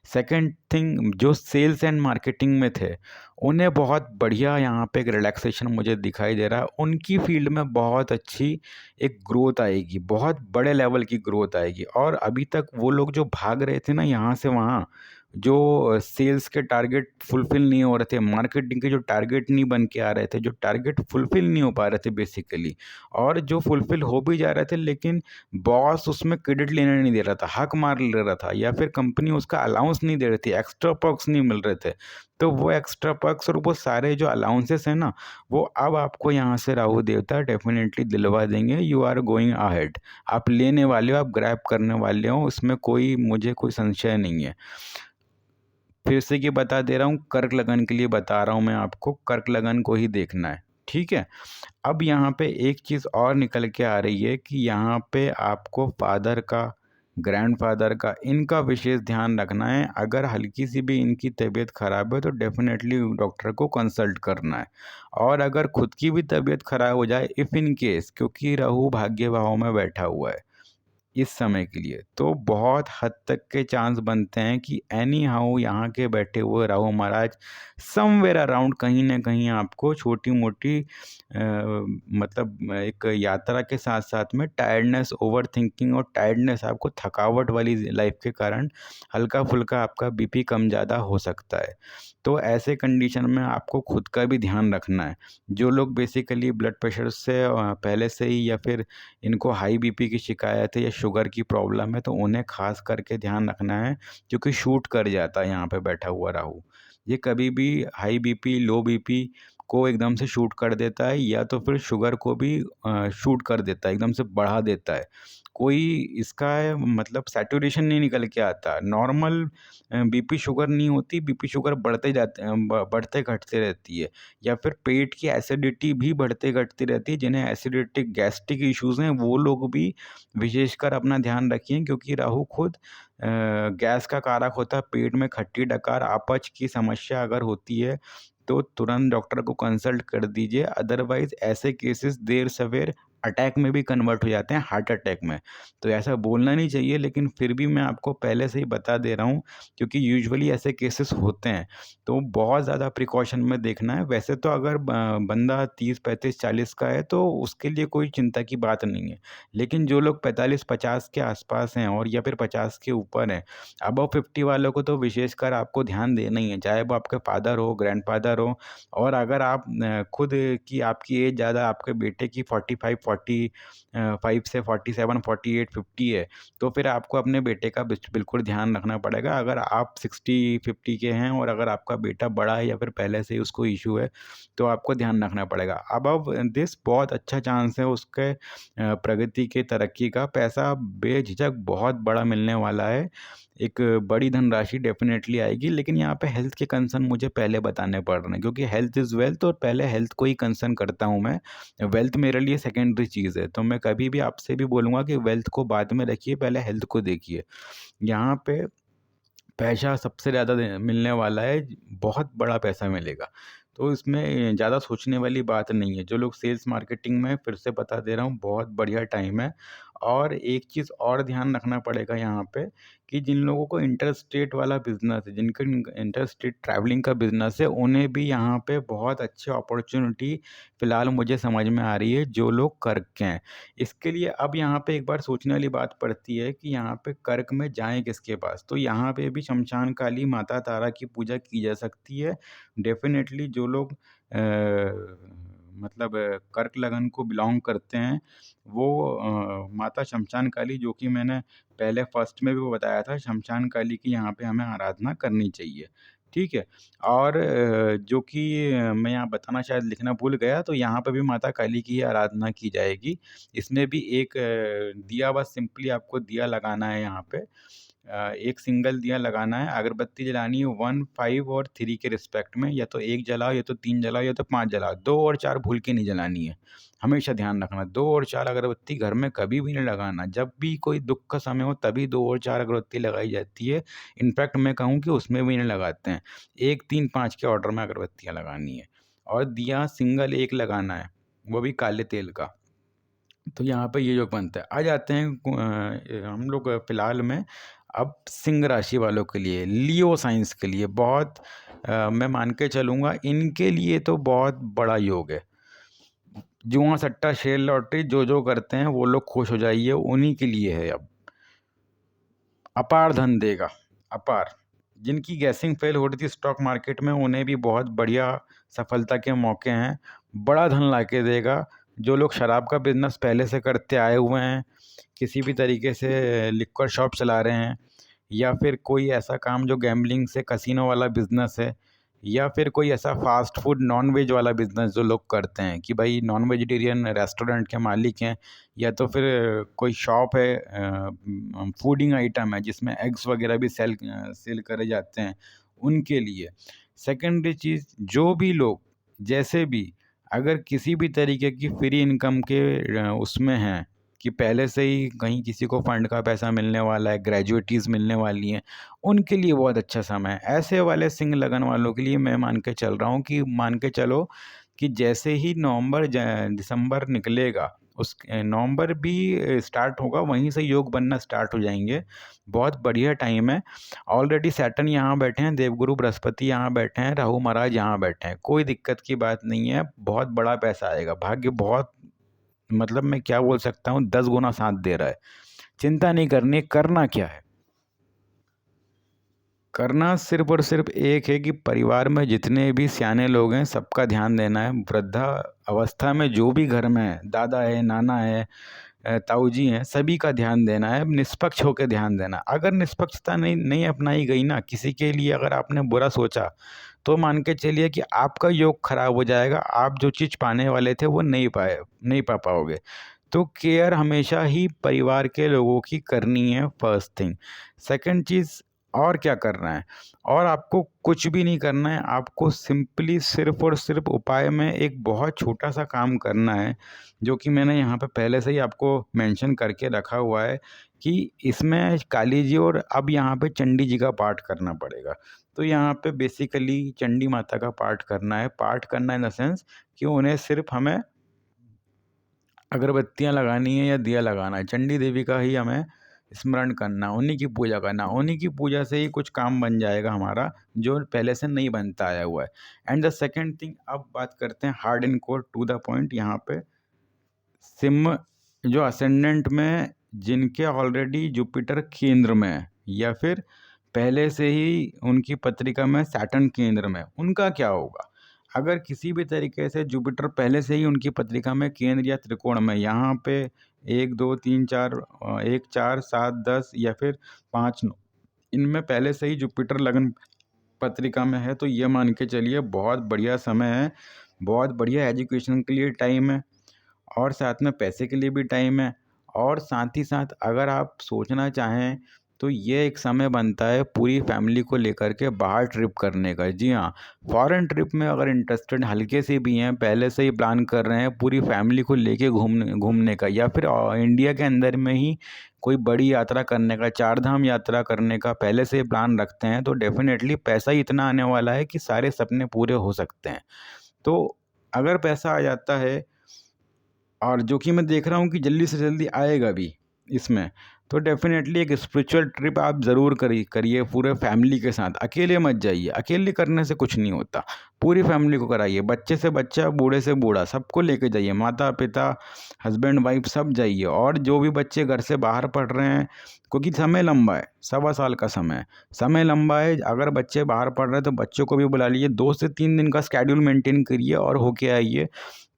सेकंड थिंग, जो सेल्स एंड मार्केटिंग में थे, उन्हें बहुत बढ़िया यहाँ पे एक रिलैक्सेशन मुझे दिखाई दे रहा है। उनकी फील्ड में बहुत अच्छी एक ग्रोथ आएगी, बहुत बड़े लेवल की ग्रोथ आएगी। और अभी तक वो लोग जो भाग रहे थे ना यहाँ से वहाँ, जो सेल्स के टारगेट फुलफिल नहीं हो रहे थे, मार्केटिंग के जो टारगेट नहीं बन के आ रहे थे, जो टारगेट फुलफिल नहीं हो पा रहे थे बेसिकली, और जो फुलफिल हो भी जा रहे थे लेकिन बॉस उसमें क्रेडिट लेने नहीं दे रहा था, हक मार ले रहा था, या फिर कंपनी उसका अलाउंस नहीं दे रही थी, एक्स्ट्रा पर्क्स नहीं मिल रहे थे। तो वो एक्स्ट्रा पर्क्स और वो सारे जो अलाउंसेस हैं ना, वो अब आपको यहाँ से राहु देवता डेफिनेटली दिलवा देंगे। यू आर गोइंग अहेड, आप लेने वाले हो, आप ग्रैब करने वाले हो, उसमें मुझे कोई संशय नहीं है। फिर से ये बता दे रहा हूँ, कर्क लगन के लिए बता रहा हूँ मैं आपको, कर्क लगन को ही देखना है, ठीक है। अब यहाँ पे एक चीज़ और निकल के आ रही है कि यहाँ पे आपको फादर का, ग्रैंडफादर का, इनका विशेष ध्यान रखना है। अगर हल्की सी भी इनकी तबीयत खराब है तो डेफिनेटली डॉक्टर को कंसल्ट करना है। और अगर खुद की भी तबीयत खराब हो जाए इफ़ इन केस, क्योंकि राहु भाग्य भाव में बैठा हुआ है इस समय के लिए, तो बहुत हद तक के चांस बनते हैं कि एनी हाउ यहाँ के बैठे हुए राहु महाराज समवेयर अराउंड कहीं ना कहीं आपको छोटी मोटी मतलब एक यात्रा के साथ साथ में टायर्डनेस, ओवर थिंकिंग और टायर्डनेस, आपको थकावट वाली लाइफ के कारण हल्का फुल्का आपका बीपी कम ज़्यादा हो सकता है। तो ऐसे कंडीशन में आपको खुद का भी ध्यान रखना है। जो लोग बेसिकली ब्लड प्रेशर से पहले से ही, या फिर इनको हाई बीपी की शिकायत है या शुगर की प्रॉब्लम है, तो उन्हें खास करके ध्यान रखना है, क्योंकि शूट कर जाता है यहाँ पे बैठा हुआ राहु। ये कभी भी हाई बीपी, लो बीपी को एकदम से शूट कर देता है, या तो फिर शुगर को भी शूट कर देता है, एकदम से बढ़ा देता है। कोई इसका मतलब सैचुरेशन नहीं निकल के आता। नॉर्मल बीपी शुगर नहीं होती, बीपी शुगर बढ़ते घटते रहती है। या फिर पेट की एसिडिटी भी बढ़ते घटती रहती है। जिन्हें एसिडिटिक गैस्ट्रिक इश्यूज़ हैं वो लोग भी विशेषकर अपना ध्यान रखिए, क्योंकि राहु खुद गैस का कारक होता है। पेट में खट्टी डकार, अपच की समस्या अगर होती है तो तुरंत डॉक्टर को कंसल्ट कर दीजिए। अदरवाइज़ ऐसे केसेस देर सवेर अटैक में भी कन्वर्ट हो जाते हैं, हार्ट अटैक में। तो ऐसा बोलना नहीं चाहिए, लेकिन फिर भी मैं आपको पहले से ही बता दे रहा हूँ, क्योंकि यूजुअली ऐसे केसेस होते हैं। तो बहुत ज़्यादा प्रिकॉशन में देखना है। वैसे तो अगर बंदा 30, 35, 40 का है तो उसके लिए कोई चिंता की बात नहीं है। लेकिन जो लोग 45, 50 के आसपास हैं और या फिर 50 के ऊपर हैं, अबव 50 वालों को तो विशेषकर आपको ध्यान देना ही है, चाहे वो आपके फादर हो, ग्रैंडफादर हो। और अगर आप खुद की आपकी एज ज़्यादा, आपके बेटे की 45, 45 से 47, 48, 50 है, तो फिर आपको अपने बेटे का बिल्कुल ध्यान रखना पड़ेगा। अगर आप 60, 50 के हैं और अगर आपका बेटा बड़ा है या फिर पहले से ही उसको इशू है, तो आपको ध्यान रखना पड़ेगा। अबव दिस बहुत अच्छा चांस है उसके प्रगति के, तरक्की का। पैसा बेझिझक बहुत बड़ा मिलने वाला है, एक बड़ी धनराशि डेफिनेटली आएगी। लेकिन यहाँ पे हेल्थ के कंसर्न मुझे पहले बताने पड़ रहे हैं, क्योंकि हेल्थ इज़ वेल्थ, और पहले हेल्थ को ही कंसर्न करता हूँ मैं। वेल्थ मेरे लिए सेकेंडरी चीज़ है। तो मैं कभी भी आपसे भी बोलूँगा कि वेल्थ को बाद में रखिए, पहले हेल्थ को देखिए। यहाँ पे पैसा सबसे ज़्यादा मिलने वाला है, बहुत बड़ा पैसा मिलेगा। तो इसमें ज़्यादा सोचने वाली बात नहीं है। जो लोग सेल्स मार्केटिंग में, फिर से बता दे रहा हूँ, बहुत बढ़िया टाइम है। और एक चीज़ और ध्यान रखना पड़ेगा यहाँ पे, कि जिन लोगों को इंटर स्टेट वाला बिजनेस है, जिनका इंटर स्टेट ट्रैवलिंग का बिजनेस है, उन्हें भी यहाँ पे बहुत अच्छी अपॉर्चुनिटी फ़िलहाल मुझे समझ में आ रही है, जो लोग कर्क के हैं। इसके लिए अब यहाँ पे एक बार सोचने वाली बात पड़ती है कि यहाँ पे कर्क में जाएँ किसके पास? तो यहाँ पे भी शमशान काली, माता तारा की पूजा की जा सकती है। डेफ़िनेटली जो लोग मतलब कर्क लगन को बिलॉन्ग करते हैं, वो माता शमशान काली, जो कि मैंने पहले फर्स्ट में भी वो बताया था, शमशान काली की यहाँ पे हमें आराधना करनी चाहिए। ठीक है? और जो कि मैं यहाँ बताना शायद लिखना भूल गया, तो यहाँ पे भी माता काली की ही आराधना की जाएगी। इसमें भी एक दिया, बस सिंपली आपको दिया लगाना है यहाँ पे। एक सिंगल दिया लगाना है, अगरबत्ती जलानी है 1, 5 और 3 के रिस्पेक्ट में। या तो 1 जलाओ, या तो 3 जलाओ, या तो 5 जलाओ। 2 और 4 भूल के नहीं जलानी है। हमेशा ध्यान रखना, 2 और 4 अगरबत्ती घर में कभी भी नहीं लगाना। जब भी कोई दुःख का समय हो तभी 2 और 4 अगरबत्ती लगाई जाती है। इनफैक्ट मैं कहूँ कि उसमें भी नहीं लगाते हैं। 1, 3, 5 के ऑर्डर में अगरबत्तियाँ लगानी है। और दिया सिंगल 1 लगाना है, वो भी काले तेल का। तो यहाँ पे ये जो बनता है। आ जाते हैं हम लोग फ़िलहाल में अब सिंह राशि वालों के लिए, लियो साइंस के लिए बहुत मैं मान के चलूँगा, इनके लिए तो बहुत बड़ा योग है। जुआ, सट्टा, शेयर, लॉटरी जो करते हैं वो लोग खुश हो जाइए, उन्हीं के लिए है अब। अपार धन देगा, अपार। जिनकी गैसिंग फेल हो रही थी स्टॉक मार्केट में, उन्हें भी बहुत बढ़िया सफलता के मौके हैं। बड़ा धन ला के देगा। जो लोग शराब का बिजनेस पहले से करते आए हुए हैं, किसी भी तरीके से लिक्वर शॉप चला रहे हैं, या फिर कोई ऐसा काम जो गैम्बलिंग से कसिनो वाला बिजनेस है, या फिर कोई ऐसा फास्ट फूड नॉन वेज वाला बिजनेस जो लोग करते हैं कि भाई नॉन वेजिटेरियन रेस्टोरेंट के मालिक हैं, या तो फिर कोई शॉप है, फूडिंग आइटम है जिसमें एग्स वगैरह भी सेल करे जाते हैं, उनके लिए। सेकेंडरी चीज़, जो भी लोग जैसे भी अगर किसी भी तरीके की फ्री इनकम के उसमें हैं कि पहले से ही कहीं किसी को फंड का पैसा मिलने वाला है, ग्रेजुएटीज़ मिलने वाली हैं, उनके लिए बहुत अच्छा समय है। ऐसे वाले सिंग लगन वालों के लिए मैं मान के चल रहा हूँ कि मान के चलो कि जैसे ही नवंबर दिसंबर निकलेगा, उस नवंबर भी स्टार्ट होगा, वहीं से योग बनना स्टार्ट हो जाएंगे। बहुत बढ़िया टाइम है। ऑलरेडी सैटर्न यहाँ बैठे हैं, देवगुरु बृहस्पति यहाँ बैठे हैं, राहु महाराज यहाँ बैठे हैं, कोई दिक्कत की बात नहीं है। बहुत बड़ा पैसा आएगा, भाग्य बहुत, मतलब मैं क्या बोल सकता हूँ, 10 गुना साथ दे रहा है। चिंता नहीं करनी। करना क्या है? करना सिर्फ और सिर्फ एक है कि परिवार में जितने भी सियाने लोग हैं सबका ध्यान देना है। वृद्धा अवस्था में जो भी घर में है, दादा है, नाना है, ताऊ जी हैं, सभी का ध्यान देना है। निष्पक्ष होकर ध्यान देना। अगर निष्पक्षता नहीं नहीं अपनाई गई ना, किसी के लिए अगर आपने बुरा सोचा, तो मान के चलिए कि आपका योग खराब हो जाएगा। आप जो चीज़ पाने वाले थे वो नहीं पा पाओगे। तो केयर हमेशा ही परिवार के लोगों की करनी है, फर्स्ट थिंग। सेकंड चीज़, और क्या करना है? और आपको कुछ भी नहीं करना है। आपको सिंपली सिर्फ और सिर्फ उपाय में एक बहुत छोटा सा काम करना है, जो कि मैंने यहाँ पे पहले से ही आपको मेंशन करके रखा हुआ है कि इसमें काली जी और अब यहाँ पे चंडी जी का पाठ करना पड़ेगा। तो यहाँ पे बेसिकली चंडी माता का पाठ करना है। पाठ करना इन द सेंस कि उन्हें सिर्फ हमें अगरबत्तियाँ लगानी है या दिया लगाना है, चंडी देवी का ही हमें स्मरण करना, उन्हीं की पूजा करना। उन्हीं की पूजा से ही कुछ काम बन जाएगा हमारा, जो पहले से नहीं बनता आया हुआ है। एंड द सेकंड थिंग, अब बात करते हैं hard and core to the point. यहाँ पे सिम जो असेंडेंट में जिनके ऑलरेडी जुपिटर केंद्र में है, या फिर पहले से ही उनकी पत्रिका में सैटर्न केंद्र में, उनका क्या होगा? अगर किसी भी तरीके से जुपिटर पहले से ही उनकी पत्रिका में केंद्र या त्रिकोण में, यहाँ पे 1 2 3 4 1 4 7 10 या फिर 5 9, इनमें पहले से ही जुपिटर लगन पत्रिका में है, तो ये मान के चलिए बहुत बढ़िया समय है। बहुत बढ़िया एजुकेशन के लिए टाइम है, और साथ में पैसे के लिए भी टाइम है। और साथ ही साथ अगर आप सोचना चाहें तो ये एक समय बनता है पूरी फैमिली को लेकर के बाहर ट्रिप करने का। जी हाँ, फॉरेन ट्रिप में अगर इंटरेस्टेड हल्के से भी हैं, पहले से ही प्लान कर रहे हैं पूरी फैमिली को लेके घूमने घूमने का, या फिर इंडिया के अंदर में ही कोई बड़ी यात्रा करने का, 4 धाम यात्रा करने का पहले से प्लान रखते हैं, तो डेफिनेटली पैसा ही इतना आने वाला है कि सारे सपने पूरे हो सकते हैं। तो अगर पैसा आ जाता है, और जो कि मैं देख रहा हूँ कि जल्दी से जल्दी आएगा भी इसमें, तो डेफिनेटली एक स्पिरिचुअल ट्रिप आप ज़रूर करिए पूरे फैमिली के साथ। अकेले मत जाइए, अकेले करने से कुछ नहीं होता। पूरी फैमिली को कराइए, बच्चे से बच्चा, बूढ़े से बूढ़ा, सबको लेके जाइए, माता पिता, हस्बैंड वाइफ सब जाइए। और जो भी बच्चे घर से बाहर पढ़ रहे हैं, क्योंकि समय लंबा है, 1.25 साल का समय लंबा है। अगर बच्चे बाहर पढ़ रहे हैं तो बच्चों को भी बुला लीजिए, 2 से 3 दिन का स्केड्यूल मेंटेन करिए और होके आइए।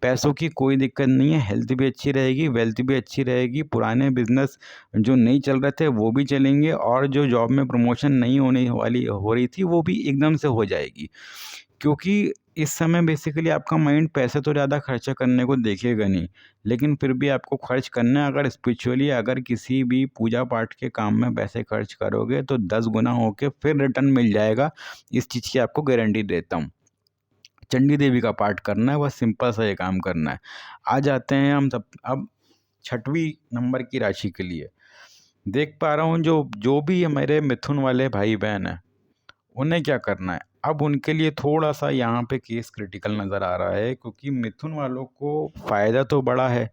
पैसों की कोई दिक्कत नहीं है, हेल्थ भी अच्छी रहेगी, वेल्थ भी अच्छी रहेगी। पुराने बिजनेस जो नहीं चल रहे थे वो भी चलेंगे, और जो जॉब में प्रमोशन नहीं होने वाली हो रही थी वो भी एकदम से हो जाएगी। क्योंकि इस समय बेसिकली आपका माइंड पैसे तो ज़्यादा खर्चा करने को देखेगा नहीं, लेकिन फिर भी आपको खर्च करना है। अगर स्पिरिचुअली अगर किसी भी पूजा पाठ के काम में पैसे खर्च करोगे तो 10 गुना होके फिर रिटर्न मिल जाएगा। इस चीज़ की आपको गारंटी देता हूँ। चंडी देवी का पाठ करना है, बस सिंपल सा ये काम करना है। आ जाते हैं हम सब अब 6वीं नंबर की राशि के लिए। देख पा रहा हूँ जो जो भी मेरे मिथुन वाले भाई बहन हैं, उन्हें क्या करना है। अब उनके लिए थोड़ा सा यहाँ पे केस क्रिटिकल नज़र आ रहा है, क्योंकि मिथुन वालों को फ़ायदा तो बड़ा है,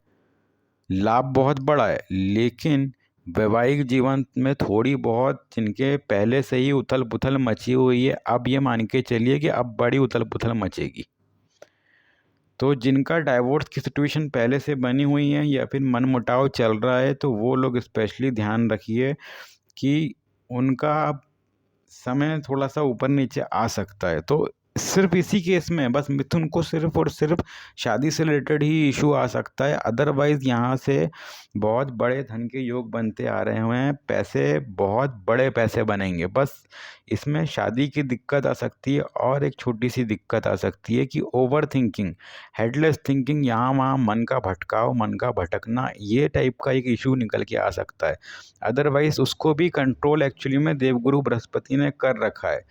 लाभ बहुत बड़ा है, लेकिन वैवाहिक जीवन में थोड़ी बहुत जिनके पहले से ही उथल पुथल मची हुई है, अब ये मान के चलिए कि अब बड़ी उथल पुथल मचेगी। तो जिनका डाइवोर्स की सिचुएशन पहले से बनी हुई है या फिर मनमुटाव चल रहा है, तो वो लोग स्पेशली ध्यान रखिए कि उनका समय थोड़ा सा ऊपर नीचे आ सकता है। तो सिर्फ इसी केस में बस मिथुन को सिर्फ और सिर्फ शादी से रिलेटेड ही इशू आ सकता है, अदरवाइज यहाँ से बहुत बड़े धन के योग बनते आ रहे हुए हैं, पैसे बहुत बड़े पैसे बनेंगे। बस इसमें शादी की दिक्कत आ सकती है और एक छोटी सी दिक्कत आ सकती है कि ओवर थिंकिंग, हेडलेस थिंकिंग, यहाँ वहाँ मन का भटकाव, मन का भटकना, ये टाइप का एक इशू निकल के आ सकता है। अदरवाइज उसको भी कंट्रोल एक्चुअली में देवगुरु बृहस्पति ने कर रखा है।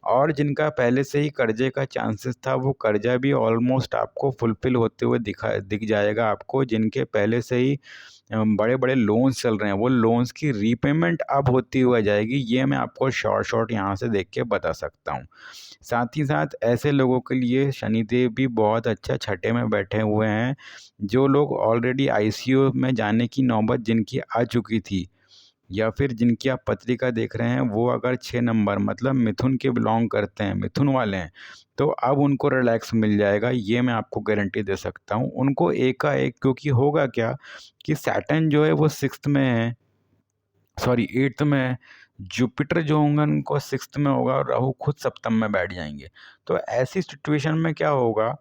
और जिनका पहले से ही कर्जे का चांसेस था, वो कर्जा भी ऑलमोस्ट आपको फुलफिल होते हुए दिख जाएगा आपको। जिनके पहले से ही बड़े बड़े लोन्स चल रहे हैं, वो लोन्स की रीपेमेंट अब होती हुई जाएगी, ये मैं आपको शॉर्ट यहाँ से देख के बता सकता हूँ। साथ ही साथ ऐसे लोगों के लिए शनिदेव भी बहुत अच्छा छठे में बैठे हुए हैं। जो लोग ऑलरेडी आईसीयू में जाने की नौबत जिनकी आ चुकी थी, या फिर जिनकी आप पत्रिका देख रहे हैं, वो अगर 6 नंबर मतलब मिथुन के बिलोंग करते हैं, मिथुन वाले हैं, तो अब उनको रिलैक्स मिल जाएगा, ये मैं आपको गारंटी दे सकता हूँ। उनको एकाएक, क्योंकि होगा क्या कि सैटर्न जो है वो 6th में है, सॉरी 8th में है, जुपिटर जो होंगे उनको 6th में होगा, और राहु खुद सप्तम में बैठ जाएंगे। तो ऐसी सिचुएशन में क्या होगा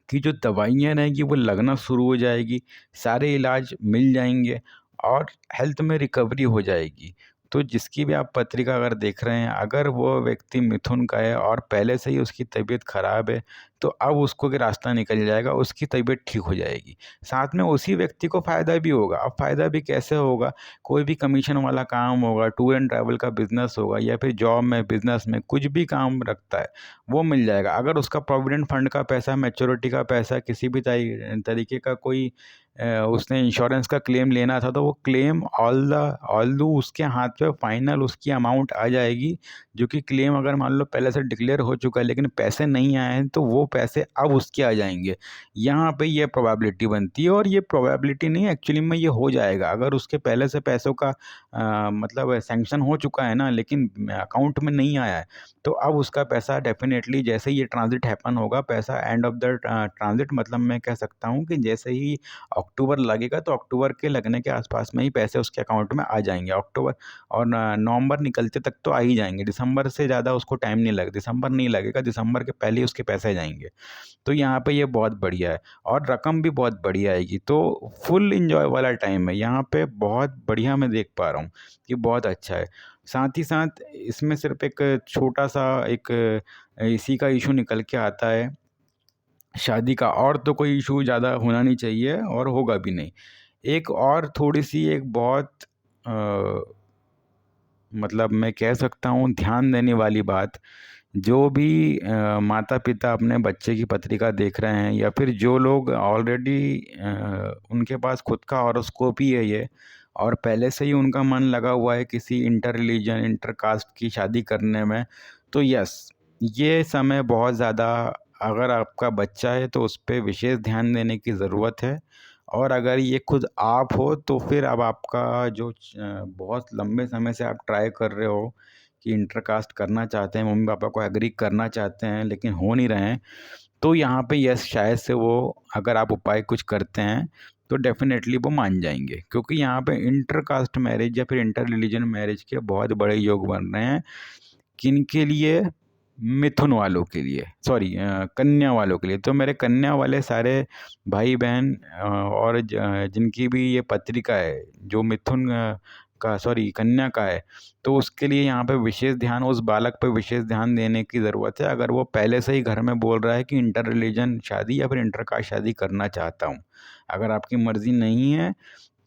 कि जो दवाइयाँ रहेंगी वो लगना शुरू हो जाएगी, सारे इलाज मिल जाएंगे और हेल्थ में रिकवरी हो जाएगी। तो जिसकी भी आप पत्रिका अगर देख रहे हैं, अगर वो व्यक्ति मिथुन का है और पहले से ही उसकी तबीयत खराब है, तो अब उसको के रास्ता निकल जाएगा, उसकी तबीयत ठीक हो जाएगी। साथ में उसी व्यक्ति को फ़ायदा भी होगा। अब फ़ायदा भी कैसे होगा? कोई भी कमीशन वाला काम होगा, टूर एंड ट्रैवल का बिजनेस होगा, या फिर जॉब में, बिजनेस में कुछ भी काम रखता है, वो मिल जाएगा। अगर उसका प्रोविडेंट फंड का पैसा, मैच्योरिटी का पैसा, किसी भी तरीके का कोई उसने इंश्योरेंस का क्लेम लेना था, तो वो क्लेम ऑल दो उसके हाथ पे फाइनल उसकी अमाउंट आ जाएगी। जो कि क्लेम अगर मान लो पहले से डिक्लेयर हो चुका है लेकिन पैसे नहीं आए हैं, तो वो पैसे अब उसके आ जाएंगे। यहाँ पे ये प्रोबेबिलिटी बनती है, और ये प्रोबेबिलिटी नहीं, एक्चुअली में ये हो जाएगा। अगर उसके पहले से पैसों का मतलब सैंक्शन हो चुका है ना, लेकिन अकाउंट में नहीं आया है, तो अब उसका पैसा डेफिनेटली, जैसे ही ये ट्रांजिट हैपन होगा, पैसा एंड ऑफ द ट्रांजिट, मतलब मैं कह सकता हूँ कि जैसे ही अक्टूबर लगेगा, तो अक्टूबर के लगने के आसपास में ही पैसे उसके अकाउंट में आ जाएंगे। अक्टूबर और नवंबर निकलते तक तो आ ही जाएंगे, दिसंबर से ज़्यादा उसको टाइम नहीं लगेगा, दिसंबर नहीं लगेगा, दिसंबर के पहले ही उसके पैसे जाएंगे। तो यहाँ पे ये बहुत बढ़िया है, और रकम भी बहुत बढ़िया आएगी। तो फुल इंजॉय वाला टाइम है यहाँ पे, बहुत बढ़िया मैं देख पा रहा हूँ कि बहुत अच्छा है। साथ ही साथ इसमें सिर्फ एक छोटा सा एक इसी का इशू निकल के आता है शादी का, और तो कोई इशू ज़्यादा होना नहीं चाहिए और होगा भी नहीं। एक और थोड़ी सी एक बहुत मतलब मैं कह सकता हूँ ध्यान देने वाली बात, जो भी माता पिता अपने बच्चे की पत्रिका देख रहे हैं, या फिर जो लोग ऑलरेडी उनके पास खुद का हॉरोस्कोप ही है ये, और पहले से ही उनका मन लगा हुआ है किसी इंटर रिलीजन, इंटर कास्ट की शादी करने में, तो यस, ये समय बहुत ज़्यादा, अगर आपका बच्चा है तो उस पर विशेष ध्यान देने की ज़रूरत है। और अगर ये खुद आप हो, तो फिर अब आपका जो बहुत लंबे समय से आप ट्राई कर रहे हो कि इंटरकास्ट करना चाहते हैं, मम्मी पापा को एग्री करना चाहते हैं लेकिन हो नहीं रहे हैं, तो यहाँ पे यस, शायद से वो, अगर आप उपाय कुछ करते हैं तो डेफिनेटली वो मान जाएंगे। क्योंकि यहाँ पे इंटरकास्ट मैरिज या फिर इंटर रिलीजन मैरिज के बहुत बड़े योग बन रहे हैं। किन के लिए? मिथुन वालों के लिए, सॉरी कन्या वालों के लिए। तो मेरे कन्या वाले सारे भाई बहन और जिनकी भी ये पत्रिका है, जो मिथुन का, सॉरी कन्या का है, तो उसके लिए यहाँ पे विशेष ध्यान, उस बालक पे विशेष ध्यान देने की ज़रूरत है। अगर वो पहले से ही घर में बोल रहा है कि इंटर रिलीजन शादी या फिर इंटर कास्ट शादी करना चाहता हूँ, अगर आपकी मर्ज़ी नहीं है,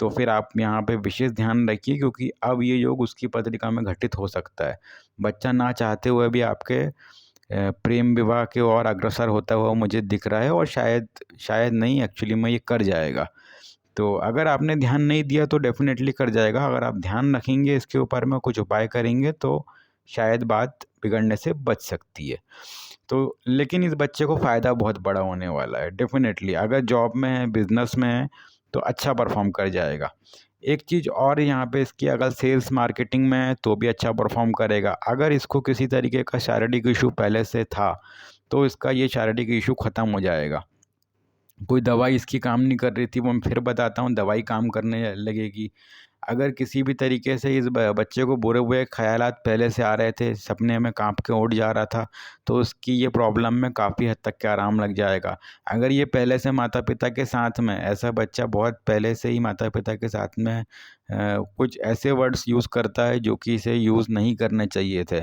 तो फिर आप यहाँ पे विशेष ध्यान रखिए, क्योंकि अब ये योग उसकी पत्रिका में घटित हो सकता है। बच्चा ना चाहते हुए भी आपके प्रेम विवाह की ओर अग्रसर होता हुआ मुझे दिख रहा है, और शायद शायद नहीं, एक्चुअली में ये कर जाएगा। तो अगर आपने ध्यान नहीं दिया तो डेफिनेटली कर जाएगा। अगर आप ध्यान रखेंगे, इसके ऊपर में कुछ उपाय करेंगे, तो शायद बात बिगड़ने से बच सकती है। तो लेकिन इस बच्चे को फ़ायदा बहुत बड़ा होने वाला है डेफिनेटली। अगर जॉब में है, बिजनेस में है, तो अच्छा परफॉर्म कर जाएगा। एक चीज़ और यहाँ पे इसकी, अगर सेल्स मार्केटिंग में है तो भी अच्छा परफॉर्म करेगा। अगर इसको किसी तरीके का शारीरिक इशू पहले से था, तो इसका ये शारीरिक इशू ख़त्म हो जाएगा। कोई दवाई इसकी काम नहीं कर रही थी, वो मैं फिर बताता हूँ, दवाई काम करने लगेगी। अगर किसी भी तरीके से इस बच्चे को बुरे बुरे ख्यालात पहले से आ रहे थे, सपने में कांप के उठ जा रहा था, तो उसकी ये प्रॉब्लम में काफ़ी हद तक के आराम लग जाएगा। अगर ये पहले से माता पिता के साथ में, ऐसा बच्चा बहुत पहले से ही माता पिता के साथ में कुछ ऐसे वर्ड्स यूज़ करता है जो कि इसे यूज़ नहीं करने चाहिए थे,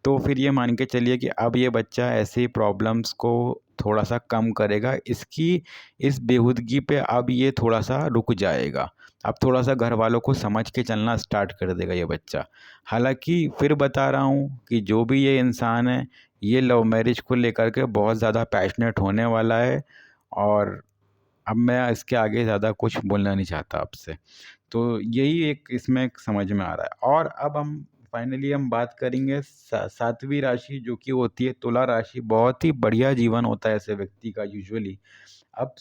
तो फिर ये मान के चलिए कि अब ये बच्चा ऐसी प्रॉब्लम्स को थोड़ा सा कम करेगा, इसकी इस बेहूदगी पे अब ये थोड़ा सा रुक जाएगा। अब थोड़ा सा घर वालों को समझ के चलना स्टार्ट कर देगा ये बच्चा। हालांकि फिर बता रहा हूँ कि जो भी ये इंसान है, ये लव मैरिज को लेकर के बहुत ज़्यादा पैशनेट होने वाला है, और अब मैं इसके आगे ज़्यादा कुछ बोलना नहीं चाहता आपसे। तो यही एक इसमें एक समझ में आ रहा है। और अब हम फाइनली हम बात करेंगे सातवीं राशि, जो कि होती है तुला राशि। बहुत ही बढ़िया जीवन होता है ऐसे व्यक्ति का यूजुअली। अब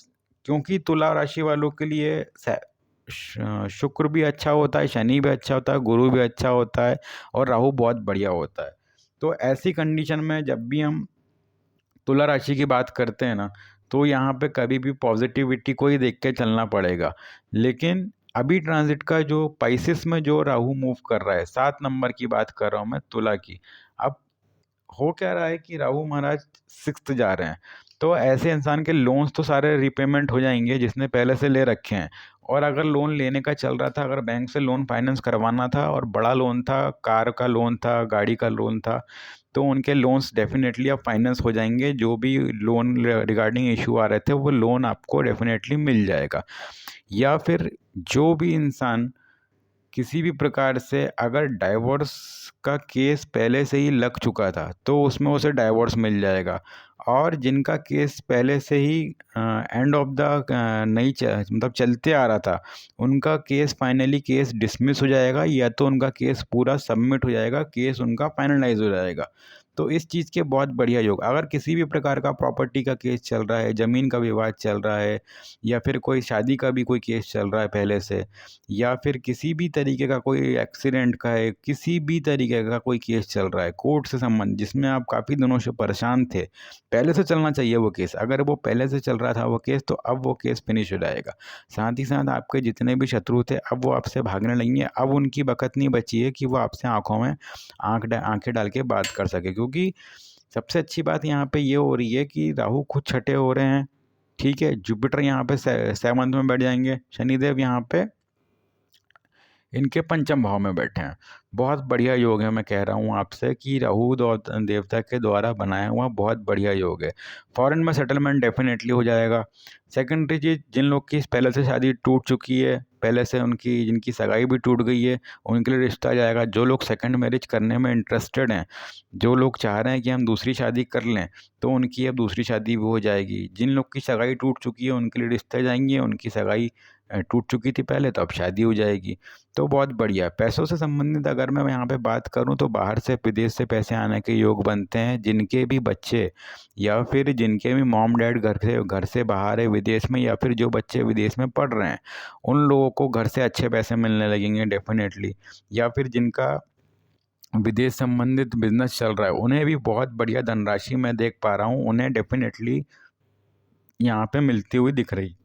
क्योंकि तुला राशि वालों के लिए शुक्र भी अच्छा होता है, शनि भी अच्छा होता है, गुरु भी अच्छा होता है, और राहु बहुत बढ़िया होता है। तो ऐसी कंडीशन में जब भी हम तुला राशि की बात करते हैं ना, तो यहाँ पे कभी भी पॉजिटिविटी को ही देख के चलना पड़ेगा। लेकिन अभी ट्रांजिट का जो पाइसिस में जो राहु मूव कर रहा है, 7 नंबर की बात कर रहा हूँ मैं, तुला की। अब हो क्या रहा है कि राहु महाराज 6th जा रहे हैं, तो ऐसे इंसान के लोन्स तो सारे रिपेमेंट हो जाएंगे जिसने पहले से ले रखे हैं। और अगर लोन लेने का चल रहा था, अगर बैंक से लोन फाइनेंस करवाना था और बड़ा लोन था, कार का लोन था, गाड़ी का लोन था, तो उनके लोन्स डेफिनेटली अब फाइनेंस हो जाएंगे। जो भी लोन रिगार्डिंग इशू आ रहे थे, वो लोन आपको डेफिनेटली मिल जाएगा। या फिर जो भी इंसान किसी भी प्रकार से अगर डाइवोर्स का केस पहले से ही लग चुका था, तो उसमें उसे डाइवोर्स मिल जाएगा। और जिनका केस पहले से ही एंड ऑफ द नहीं मतलब चलते आ रहा था, उनका केस फाइनली केस डिसमिस हो जाएगा, या तो उनका केस पूरा सबमिट हो जाएगा, केस उनका फाइनलाइज हो जाएगा। तो इस चीज़ के बहुत बढ़िया योग। अगर किसी भी प्रकार का प्रॉपर्टी का केस चल रहा है, ज़मीन का विवाद चल रहा है, या फिर कोई शादी का भी कोई केस चल रहा है पहले से, या फिर किसी भी तरीके का कोई एक्सीडेंट का है, किसी भी तरीके का कोई केस चल रहा है कोर्ट से संबंध, जिसमें आप काफ़ी दिनों से परेशान थे, पहले से चलना चाहिए वो केस। अगर वो पहले से चल रहा था वो केस, तो अब वो केस फिनिश हो जाएगा। साथ ही साथ आपके जितने भी शत्रु थे, अब वो आपसे भागने लगेंगे। अब उनकी बकत नहीं बची है कि वो आपसे आंखों में आंखें डाल के बात कर सके, क्योंकि सबसे अच्छी बात यहाँ पे ये हो रही है कि राहु खुद छठे हो रहे हैं, ठीक है। जुपिटर यहाँ पे 7th में बैठ जाएंगे, शनिदेव यहाँ पे इनके पंचम भाव में बैठे हैं। बहुत बढ़िया योग है। मैं कह रहा हूँ आपसे कि राहु देवता के द्वारा बनाया हुआ बहुत बढ़िया योग है। फॉरेन में सेटलमेंट डेफिनेटली हो जाएगा। सेकेंडरी चीज़, जिन लोग की पहले से शादी टूट चुकी है, पहले से उनकी जिनकी सगाई भी टूट गई है, उनके लिए रिश्ता आ जाएगा। जो लोग सेकंड मैरिज करने में इंटरेस्टेड हैं, जो लोग चाह रहे हैं कि हम दूसरी शादी कर लें, तो उनकी अब दूसरी शादी भी हो जाएगी। जिन लोग की सगाई टूट चुकी है, उनके लिए रिश्ते जाएंगे। उनकी सगाई टूट चुकी थी पहले, तो अब शादी हो जाएगी। तो बहुत बढ़िया। पैसों से संबंधित अगर मैं यहाँ पे बात करूँ, तो बाहर से विदेश से पैसे आने के योग बनते हैं। जिनके भी बच्चे या फिर जिनके भी मॉम डैड घर से बाहर है विदेश में, या फिर जो बच्चे विदेश में पढ़ रहे हैं, उन लोगों को घर से अच्छे पैसे मिलने लगेंगे डेफिनेटली। या फिर जिनका विदेश संबंधित बिजनेस चल रहा है, उन्हें भी बहुत बढ़िया धनराशि मैं देख पा रहा हूँ, उन्हें डेफिनेटली यहाँ पे मिलती हुई दिख रही।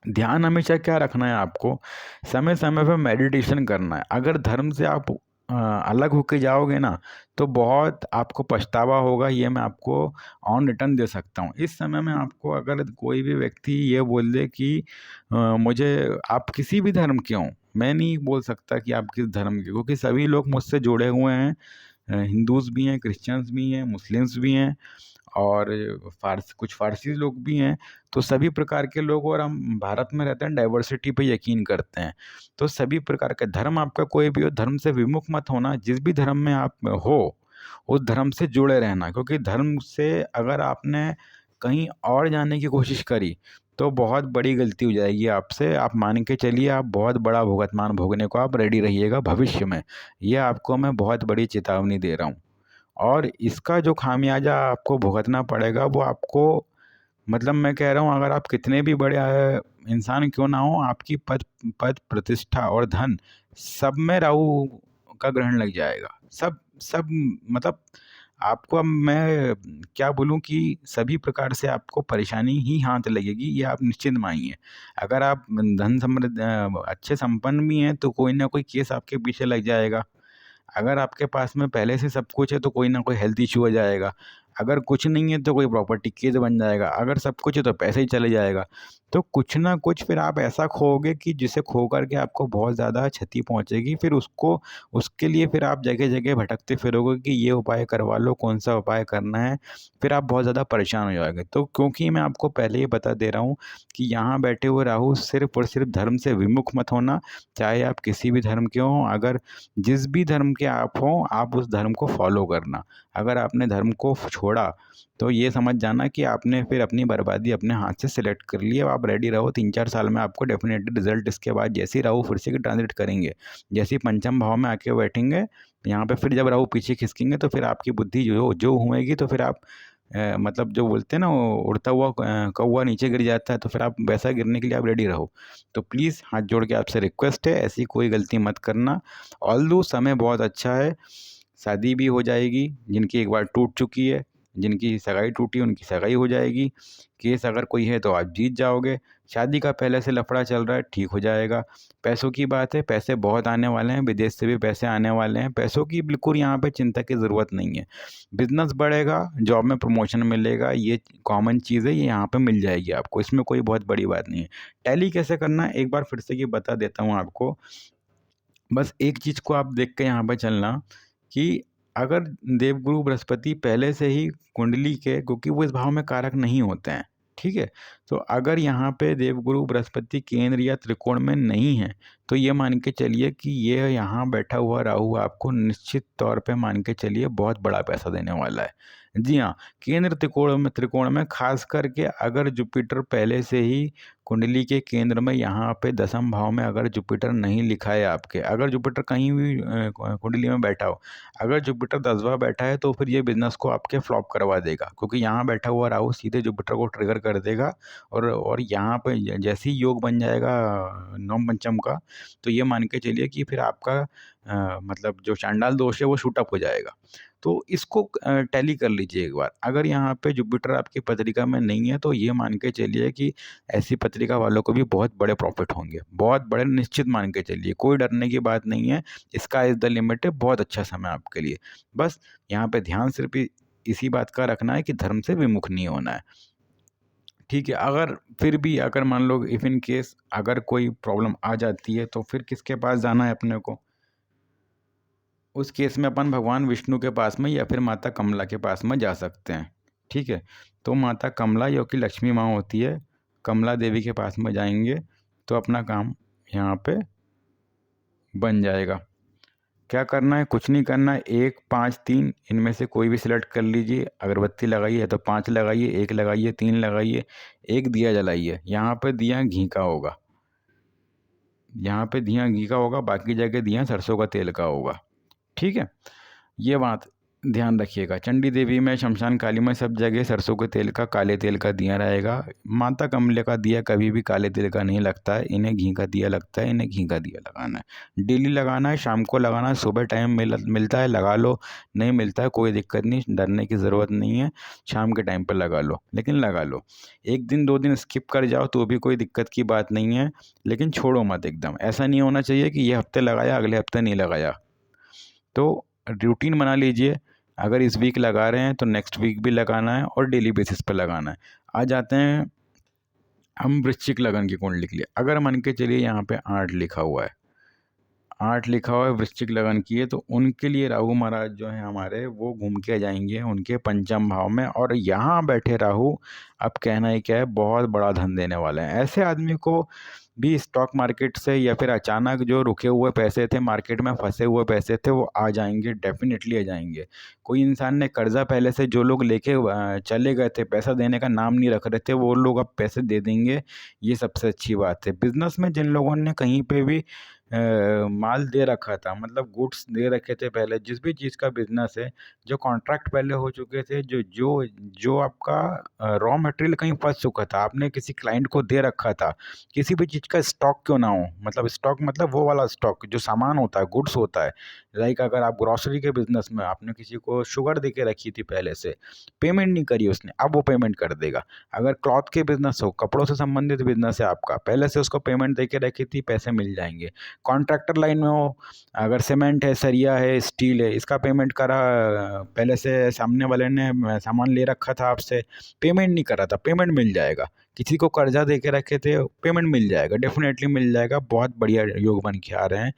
ध्यान हमेशा क्या रखना है आपको, समय समय पर मेडिटेशन करना है। अगर धर्म से आप अलग होके जाओगे ना, तो बहुत आपको पछतावा होगा, ये मैं आपको ऑन रिटर्न दे सकता हूँ। इस समय में आपको अगर कोई भी व्यक्ति ये बोल दे कि मुझे, आप किसी भी धर्म के हों, मैं नहीं बोल सकता कि आप किस धर्म के, क्योंकि सभी लोग मुझसे जुड़े हुए हैं। हिंदूज़ भी हैं, क्रिश्चियंस भी हैं, मुस्लिम्स भी हैं, और कुछ फारसी लोग भी हैं। तो सभी प्रकार के लोग, और हम भारत में रहते हैं, डाइवर्सिटी पे यकीन करते हैं। तो सभी प्रकार के धर्म, आपका कोई भी हो, धर्म से विमुख मत होना। जिस भी धर्म में आप हो, उस धर्म से जुड़े रहना, क्योंकि धर्म से अगर आपने कहीं और जाने की कोशिश करी, तो बहुत बड़ी गलती हो जाएगी आपसे। आप मान के चलिए, आप बहुत बड़ा भुगतान भोगने को आप रेडी रहिएगा भविष्य में। यह आपको मैं बहुत बड़ी चेतावनी दे रहा हूँ। और इसका जो खामियाजा आपको भुगतना पड़ेगा, वो आपको, मतलब मैं कह रहा हूँ, अगर आप कितने भी बड़े इंसान क्यों ना हो, आपकी पद पद प्रतिष्ठा और धन, सब में राहु का ग्रहण लग जाएगा। सब सब मतलब आपको अब मैं क्या बोलूँ कि सभी प्रकार से आपको परेशानी ही हाथ लगेगी, ये आप निश्चित मानिए। अगर आप धन समृद्ध अच्छे संपन्न भी हैं तो कोई ना कोई केस आपके पीछे लग जाएगा। अगर आपके पास में पहले से सब कुछ है तो कोई ना कोई हेल्थ इश्यू हो जाएगा। अगर कुछ नहीं है तो कोई प्रॉपर्टी केस बन जाएगा। अगर सब कुछ है तो पैसे ही चले जाएगा। तो कुछ ना कुछ फिर आप ऐसा खोओगे कि जिसे खो कर के आपको बहुत ज़्यादा क्षति पहुँचेगी। फिर उसके लिए फिर आप जगह-जगह भटकते फिरोगे कि ये उपाय करवा लो, कौन-सा उपाय करना है। फिर आप बहुत ज़्यादा परेशान हो जाओगे। तो क्योंकि मैं आपको पहले ही बता दे रहा हूँ कि यहाँ बैठे हुए राहु सिर्फ़ और सिर्फ़ धर्म से विमुख मत होना, चाहे आप किसी भी धर्म के हों। अगर जिस भी धर्म के आप हों, आप उस धर्म को फ़ॉलो करना। अगर आपने धर्म को छोड़ा, तो ये समझ जाना कि आपने फिर अपनी बर्बादी अपने हाथ से सिलेक्ट कर ली है। आप रेडी रहो, 3-4 साल में आपको डेफ़िनेटली रिज़ल्ट इसके बाद जैसे ही राहु फिर से ट्रांज़िट करेंगे, जैसे ही पंचम भाव में आके बैठेंगे, यहाँ पे फिर जब राहु पीछे खिसकेंगे तो फिर आपकी बुद्धि जो जो घूमेगी तो फिर आप मतलब जो बोलते हैं ना, वो उड़ता हुआ कौवा नीचे गिर जाता है, तो फिर आप वैसा गिरने के लिए आप रेडी रहो। तो प्लीज़ हाथ जोड़ के आपसे रिक्वेस्ट है, ऐसी कोई गलती मत करना। ऑल्दो समय बहुत अच्छा है, शादी भी हो जाएगी, जिनकी एक बार टूट चुकी है, जिनकी सगाई टूटी है उनकी सगाई हो जाएगी। केस अगर कोई है तो आप जीत जाओगे। शादी का पहले से लफड़ा चल रहा है, ठीक हो जाएगा। पैसों की बात है, पैसे बहुत आने वाले हैं, विदेश से भी पैसे आने वाले हैं। पैसों की बिल्कुल यहाँ पे चिंता की ज़रूरत नहीं है। बिज़नेस बढ़ेगा, जॉब में प्रमोशन मिलेगा, ये कॉमन चीज़ है, ये यहाँ पे मिल जाएगी आपको, इसमें कोई बहुत बड़ी बात नहीं है। टैली कैसे करना है, एक बार फिर से ये बता देता हूँ आपको। बस एक चीज़ को आप देख के यहाँ पे चलना कि अगर देवगुरु बृहस्पति पहले से ही कुंडली के, क्योंकि वो इस भाव में कारक नहीं होते हैं, ठीक है? तो अगर यहाँ पे देवगुरु बृहस्पति केंद्र या त्रिकोण में नहीं है, तो ये मान के चलिए कि ये यहाँ बैठा हुआ राहु आपको निश्चित तौर पे मान के चलिए बहुत बड़ा पैसा देने वाला है। जी हाँ, केंद्र त्रिकोण में ख़ास करके अगर जुपिटर पहले से ही कुंडली के केंद्र में यहाँ पे दसम भाव में अगर जुपिटर नहीं लिखा है आपके, अगर जुपिटर कहीं भी कुंडली में बैठा हो, अगर जुपिटर 10वां बैठा है तो फिर ये बिज़नेस को आपके फ्लॉप करवा देगा, क्योंकि यहाँ बैठा हुआ राहु सीधे जुपिटर को ट्रिगर कर देगा। और यहाँ पे जैसे ही योग बन जाएगा नवम पंचम का, तो ये मान के चलिए कि फिर आपका मतलब जो चांडाल दोष है वो शूट अप हो जाएगा। तो इसको टैली कर लीजिए एक बार। अगर यहाँ पे जुपिटर आपकी पत्रिका में नहीं है तो ये मान के चलिए कि ऐसी पत्रिका वालों को भी बहुत बड़े प्रॉफिट होंगे, बहुत बड़े, निश्चित मान के चलिए, कोई डरने की बात नहीं है। स्काई इज़ द लिमिट है, बहुत अच्छा समय आपके लिए। बस यहाँ पे ध्यान सिर्फ़ इसी बात का रखना है कि धर्म से विमुख नहीं होना है। ठीक है, अगर फिर भी अगर मान लो इफ़ इन केस अगर कोई प्रॉब्लम आ जाती है तो फिर किसके पास जाना है अपने को? उस केस में अपन भगवान विष्णु के पास में या फिर माता कमला के पास में जा सकते हैं, ठीक है? तो माता कमला जो कि लक्ष्मी माँ होती है, कमला देवी के पास में जाएंगे तो अपना काम यहाँ पे बन जाएगा। क्या करना है? कुछ नहीं करना है, 1, 5, 3 इनमें से कोई भी सिलेक्ट कर लीजिए। अगरबत्ती लगाइए है तो 5 लगाइए, 1 लगाइए, 3 लगाइए, 1 दिया जलाइए। यहाँ पे दिया घी का होगा, यहाँ पे दिया घी का होगा, बाकी जगह दिया सरसों का तेल का होगा, ठीक है? ये बात ध्यान रखिएगा। चंडी देवी में, शमशान काली में, सब जगह सरसों के तेल का, काले तेल का दिया रहेगा। माता कमले का दिया कभी भी काले तेल का नहीं लगता है, इन्हें घी का दिया लगता है, इन्हें घी का दिया लगाना है। डेली लगाना है, शाम को लगाना है, सुबह टाइम मिलता है लगा लो, नहीं मिलता है कोई दिक्कत नहीं, डरने की ज़रूरत नहीं है। शाम के टाइम पर लगा लो, लेकिन लगा लो। 1 दिन 2 दिन स्किप कर जाओ तो भी कोई दिक्कत की बात नहीं है, लेकिन छोड़ो मत एकदम। ऐसा नहीं होना चाहिए कि ये हफ्ते लगाया अगले हफ्ते नहीं लगाया। तो रूटीन बना लीजिए, अगर इस वीक लगा रहे हैं तो नेक्स्ट वीक भी लगाना है और डेली बेसिस पे लगाना है। आ जाते हैं हम वृश्चिक लगन की कुंडली के लिए। अगर मान के चलिए यहाँ पे 8 लिखा हुआ है, 8 लिखा हुआ है वृश्चिक लगन की है, तो उनके लिए राहु महाराज जो हैं हमारे, वो घूम के जाएंगे उनके पंचम भाव में। और यहाँ बैठे राहु, अब कहना ही क्या है, बहुत बड़ा धन देने वाले हैं। ऐसे आदमी को भी स्टॉक मार्केट से या फिर अचानक जो रुके हुए पैसे थे, मार्केट में फंसे हुए पैसे थे, वो आ जाएंगे, डेफिनेटली आ जाएंगे। कोई इंसान ने कर्जा पहले से जो लोग लेके चले गए थे, पैसा देने का नाम नहीं रख रहे थे, वो लोग अब पैसे दे देंगे, ये सबसे अच्छी बात है। बिजनेस में जिन लोगों ने कहीं पे भी माल दे रखा था, मतलब गुड्स दे रखे थे पहले, जिस भी चीज़ का बिजनेस है, जो कॉन्ट्रैक्ट पहले हो चुके थे, जो जो जो आपका रॉ मटेरियल कहीं फंस चुका था, आपने किसी क्लाइंट को दे रखा था, किसी भी चीज़ का स्टॉक क्यों ना हो, मतलब स्टॉक मतलब वो वाला स्टॉक जो सामान होता है, गुड्स होता है। लाइक अगर आप ग्रॉसरी के बिजनेस में आपने किसी को शुगर दे के रखी थी पहले से, पेमेंट नहीं करी उसने, अब वो पेमेंट कर देगा। अगर क्लॉथ के बिजनेस हो, कपड़ों से संबंधित बिजनेस है आपका, पहले से उसको पेमेंट दे के रखी थी, पैसे मिल जाएंगे। कॉन्ट्रैक्टर लाइन में हो, अगर सीमेंट है, सरिया है, स्टील है, इसका पेमेंट करा, पहले से सामने वाले ने सामान ले रखा था आपसे, पेमेंट नहीं करा था, पेमेंट मिल जाएगा। किसी को कर्जा दे के रखे थे, पेमेंट मिल जाएगा, डेफिनेटली मिल जाएगा। बहुत बढ़िया योग बन के आ रहे हैं।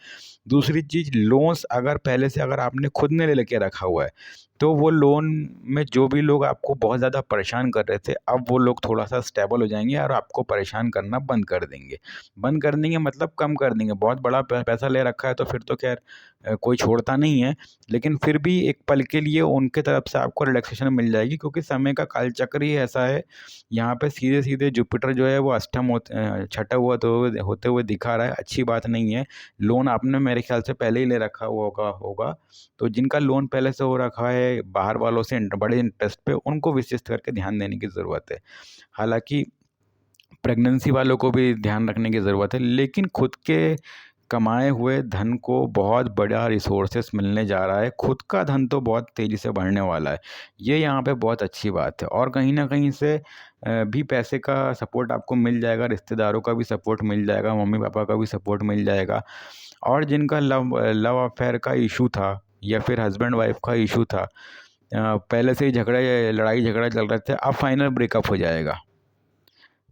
दूसरी चीज़, लोन्स अगर पहले से अगर आपने खुद ने ले लेके रखा हुआ है, तो वो लोन में जो भी लोग आपको बहुत ज़्यादा परेशान कर रहे थे, अब वो लोग थोड़ा सा स्टेबल हो जाएंगे और आपको परेशान करना बंद कर देंगे। बंद कर देंगे मतलब कम कर देंगे। बहुत बड़ा पैसा ले रखा है तो फिर तो खैर कोई छोड़ता नहीं है, लेकिन फिर भी एक पल के लिए उनके तरफ से आपको रिलैक्सेशन मिल जाएगी, क्योंकि समय का कालचक्र ही ऐसा है। यहाँ पे सीधे सीधे जुपिटर जो है वो अष्टम छठा हुआ तो होते हुए दिखा रहा है, अच्छी बात नहीं है। लोन आपने मेरे ख्याल से पहले ही ले रखा हुआ होगा, तो जिनका लोन पहले से हो रखा है बाहर वालों से बड़े इंटरेस्ट पे, उनको विशेष करके ध्यान देने की ज़रूरत है। हालांकि प्रेगनेंसी वालों को भी ध्यान रखने की ज़रूरत है, लेकिन खुद के कमाए हुए धन को बहुत बड़ा रिसोर्सेस मिलने जा रहा है। खुद का धन तो बहुत तेज़ी से बढ़ने वाला है, ये यहाँ पे बहुत अच्छी बात है। और कहीं ना कहीं से भी पैसे का सपोर्ट आपको मिल जाएगा, रिश्तेदारों का भी सपोर्ट मिल जाएगा, मम्मी पापा का भी सपोर्ट मिल जाएगा। और जिनका लव लव अफेयर का इशू था या फिर हस्बैंड वाइफ का इशू था, पहले से ही लड़ाई झगड़ा चल रहे थे, अब फाइनल ब्रेकअप हो जाएगा।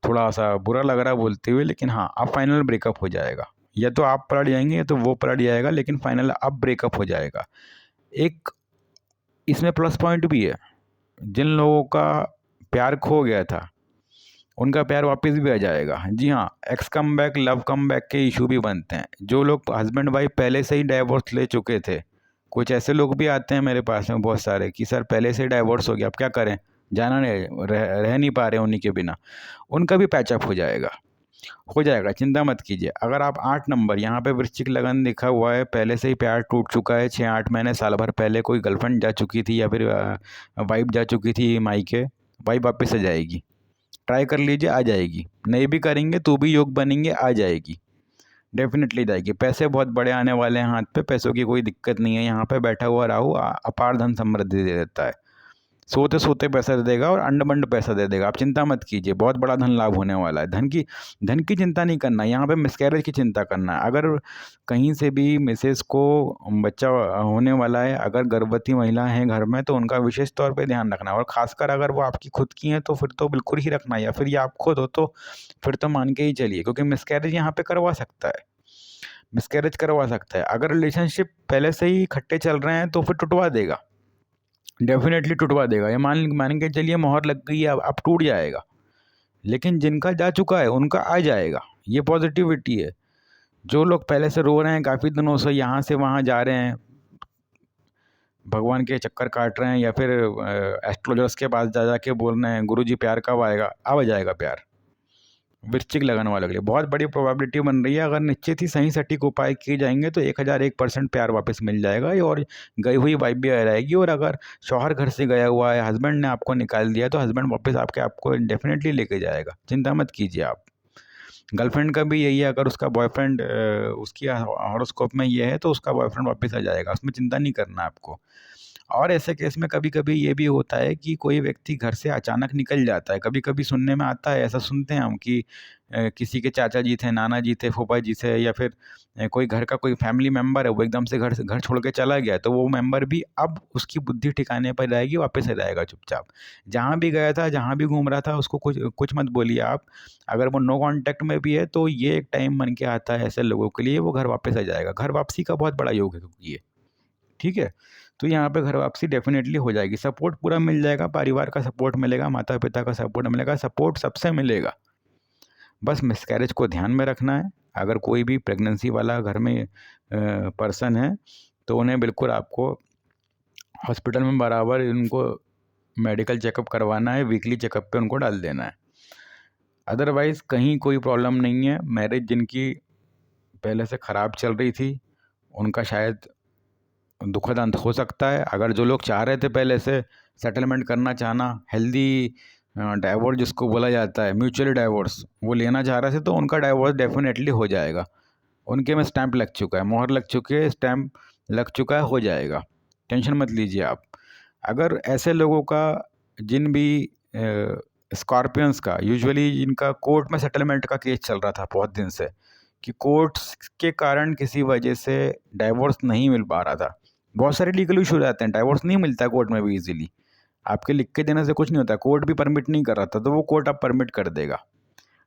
थोड़ा सा बुरा लग रहा है बोलते हुए, लेकिन हाँ, अब फाइनल ब्रेकअप हो जाएगा। या तो आप पलट जाएंगे या तो वो पलट जाएगा, लेकिन फाइनल अब ब्रेकअप हो जाएगा। एक इसमें प्लस पॉइंट भी है, जिन लोगों का प्यार खो गया था उनका प्यार वापस भी आ जाएगा। जी हाँ, x come back, love come back के इशू भी बनते हैं। जो लोग हस्बैंड वाइफ पहले से ही डाइवोर्स ले चुके थे, कुछ ऐसे लोग भी आते हैं मेरे पास में बहुत सारे कि सर पहले से डाइवोर्स हो गया, अब क्या करें, जाना नहीं, रह नहीं पा रहे उन्हीं के बिना, उनका भी पैचअप हो जाएगा, चिंता मत कीजिए। अगर आप 8 नंबर, यहाँ पे वृश्चिक लगन लिखा हुआ है, पहले से ही प्यार टूट चुका है, 6-8 महीने साल भर पहले कोई गर्लफ्रेंड जा चुकी थी या फिर वाइफ जा चुकी थी मायके, वाइफ वापस आ जाएगी। ट्राई कर लीजिए, आ जाएगी। नहीं भी करेंगे तो भी योग बनेंगे, आ जाएगी, डेफिनेटली जाएगी। पैसे बहुत बड़े आने वाले हैं हाथ पे, पैसों की कोई दिक्कत नहीं है। यहाँ पे बैठा हुआ राहु अपार धन समृद्धि दे देता है, सोते सोते पैसा दे देगा और अंड बंड पैसा दे देगा। आप चिंता मत कीजिए, बहुत बड़ा धन लाभ होने वाला है। धन की चिंता नहीं करना, यहाँ पे मिसकैरेज की चिंता करना है। अगर कहीं से भी मिसेस को बच्चा होने वाला है, अगर गर्भवती महिला है घर में, तो उनका विशेष तौर पे ध्यान रखना है। और खासकर अगर वो आपकी खुद की हैं तो फिर तो बिल्कुल ही रखना है, या फिर ये आप खुद हो तो फिर तो मान के ही चलिए, क्योंकि मिसकैरेज यहाँ पे करवा सकता है, मिसकैरेज करवा सकता है। अगर रिलेशनशिप पहले से ही खट्टे चल रहे हैं तो फिर टुटवा देगा, डेफिनेटली टूटवा देगा। ये मान के चलिए मोहर लग गई है, अब टूट जाएगा। लेकिन जिनका जा चुका है उनका आ जाएगा, ये पॉजिटिविटी है। जो लोग पहले से रो रहे हैं, काफ़ी दिनों से यहाँ से वहाँ जा रहे हैं, भगवान के चक्कर काट रहे हैं, या फिर एस्ट्रोलॉजर्स के पास जा जाके बोल रहे हैं गुरुजी प्यार कब आएगा, अब आ जाएगा प्यार। वृश्चिक लगन वालों के लिए बहुत बड़ी प्रोबेबिलिटी बन रही है। अगर निश्चित ही सही सटीक उपाय किए जाएंगे तो 1001% प्यार वापस मिल जाएगा, और गई हुई वाइफ भी आ रहेगी। और अगर शौहर घर से गया हुआ है, हस्बैंड ने आपको निकाल दिया, तो हस्बैंड वापस आपको डेफिनेटली लेके जाएगा, चिंता मत कीजिए आप। गर्लफ्रेंड का भी यही है, अगर उसका बॉयफ्रेंड उसकी हॉरोस्कोप में ये है तो उसका बॉयफ्रेंड वापस आ जाएगा, उसमें चिंता नहीं करना आपको। और ऐसे केस में कभी कभी ये भी होता है कि कोई व्यक्ति घर से अचानक निकल जाता है। कभी कभी सुनने में आता है, ऐसा सुनते हैं हम कि किसी के चाचा जी थे, नाना जी थे, फूफा जी थे, या फिर कोई घर का कोई फैमिली मेम्बर है, वो एकदम से घर छोड़ के चला गया, तो वो मेम्बर भी अब उसकी बुद्धि ठिकाने पर रहेगी, वापस आ जाएगा चुपचाप। जहाँ भी गया था, जहाँ भी घूम रहा था, उसको कुछ कुछ मत बोलिए आप। अगर वो नो कांटेक्ट में भी है तो ये एक टाइम बन के आता है ऐसे लोगों के लिए, वो घर वापस आ जाएगा। घर वापसी का बहुत बड़ा योग है क्योंकि ये, ठीक है। तो यहाँ पे घर वापसी डेफिनेटली हो जाएगी, सपोर्ट पूरा मिल जाएगा, परिवार का सपोर्ट मिलेगा, माता पिता का सपोर्ट मिलेगा, सपोर्ट सबसे मिलेगा। बस मिसकैरेज को ध्यान में रखना है। अगर कोई भी प्रेगनेंसी वाला घर में पर्सन है तो उन्हें बिल्कुल आपको हॉस्पिटल में बराबर उनको मेडिकल चेकअप करवाना है, वीकली चेकअप पे उनको डाल देना है। अदरवाइज़ कहीं कोई प्रॉब्लम नहीं है। मैरिज जिनकी पहले से ख़राब चल रही थी, उनका शायद दुखद अंत हो सकता है। अगर जो लोग चाह रहे थे पहले से सेटलमेंट करना चाहना, हेल्दी डाइवोर्स जिसको बोला जाता है, म्यूचुअली डाइवोर्स, वो लेना चाह रहे थे, तो उनका डाइवोर्स डेफिनेटली हो जाएगा। उनके में स्टैंप लग चुका है, मोहर लग चुकी है, स्टैंप लग चुका है, हो जाएगा, टेंशन मत लीजिए आप। अगर ऐसे लोगों का, जिन भी स्कॉर्पियंस का, यूजुअली जिनका कोर्ट में सेटलमेंट का केस चल रहा था बहुत दिन से, कि कोर्ट्स के कारण किसी वजह से डाइवोर्स नहीं मिल पा रहा था। बहुत सारे लीगल इशू रहते हैं, डाइवोर्स नहीं मिलता कोर्ट में भी इजीली। आपके लिख के देने से कुछ नहीं होता, कोर्ट भी परमिट नहीं कर रहा था, तो वो कोर्ट अब परमिट कर देगा,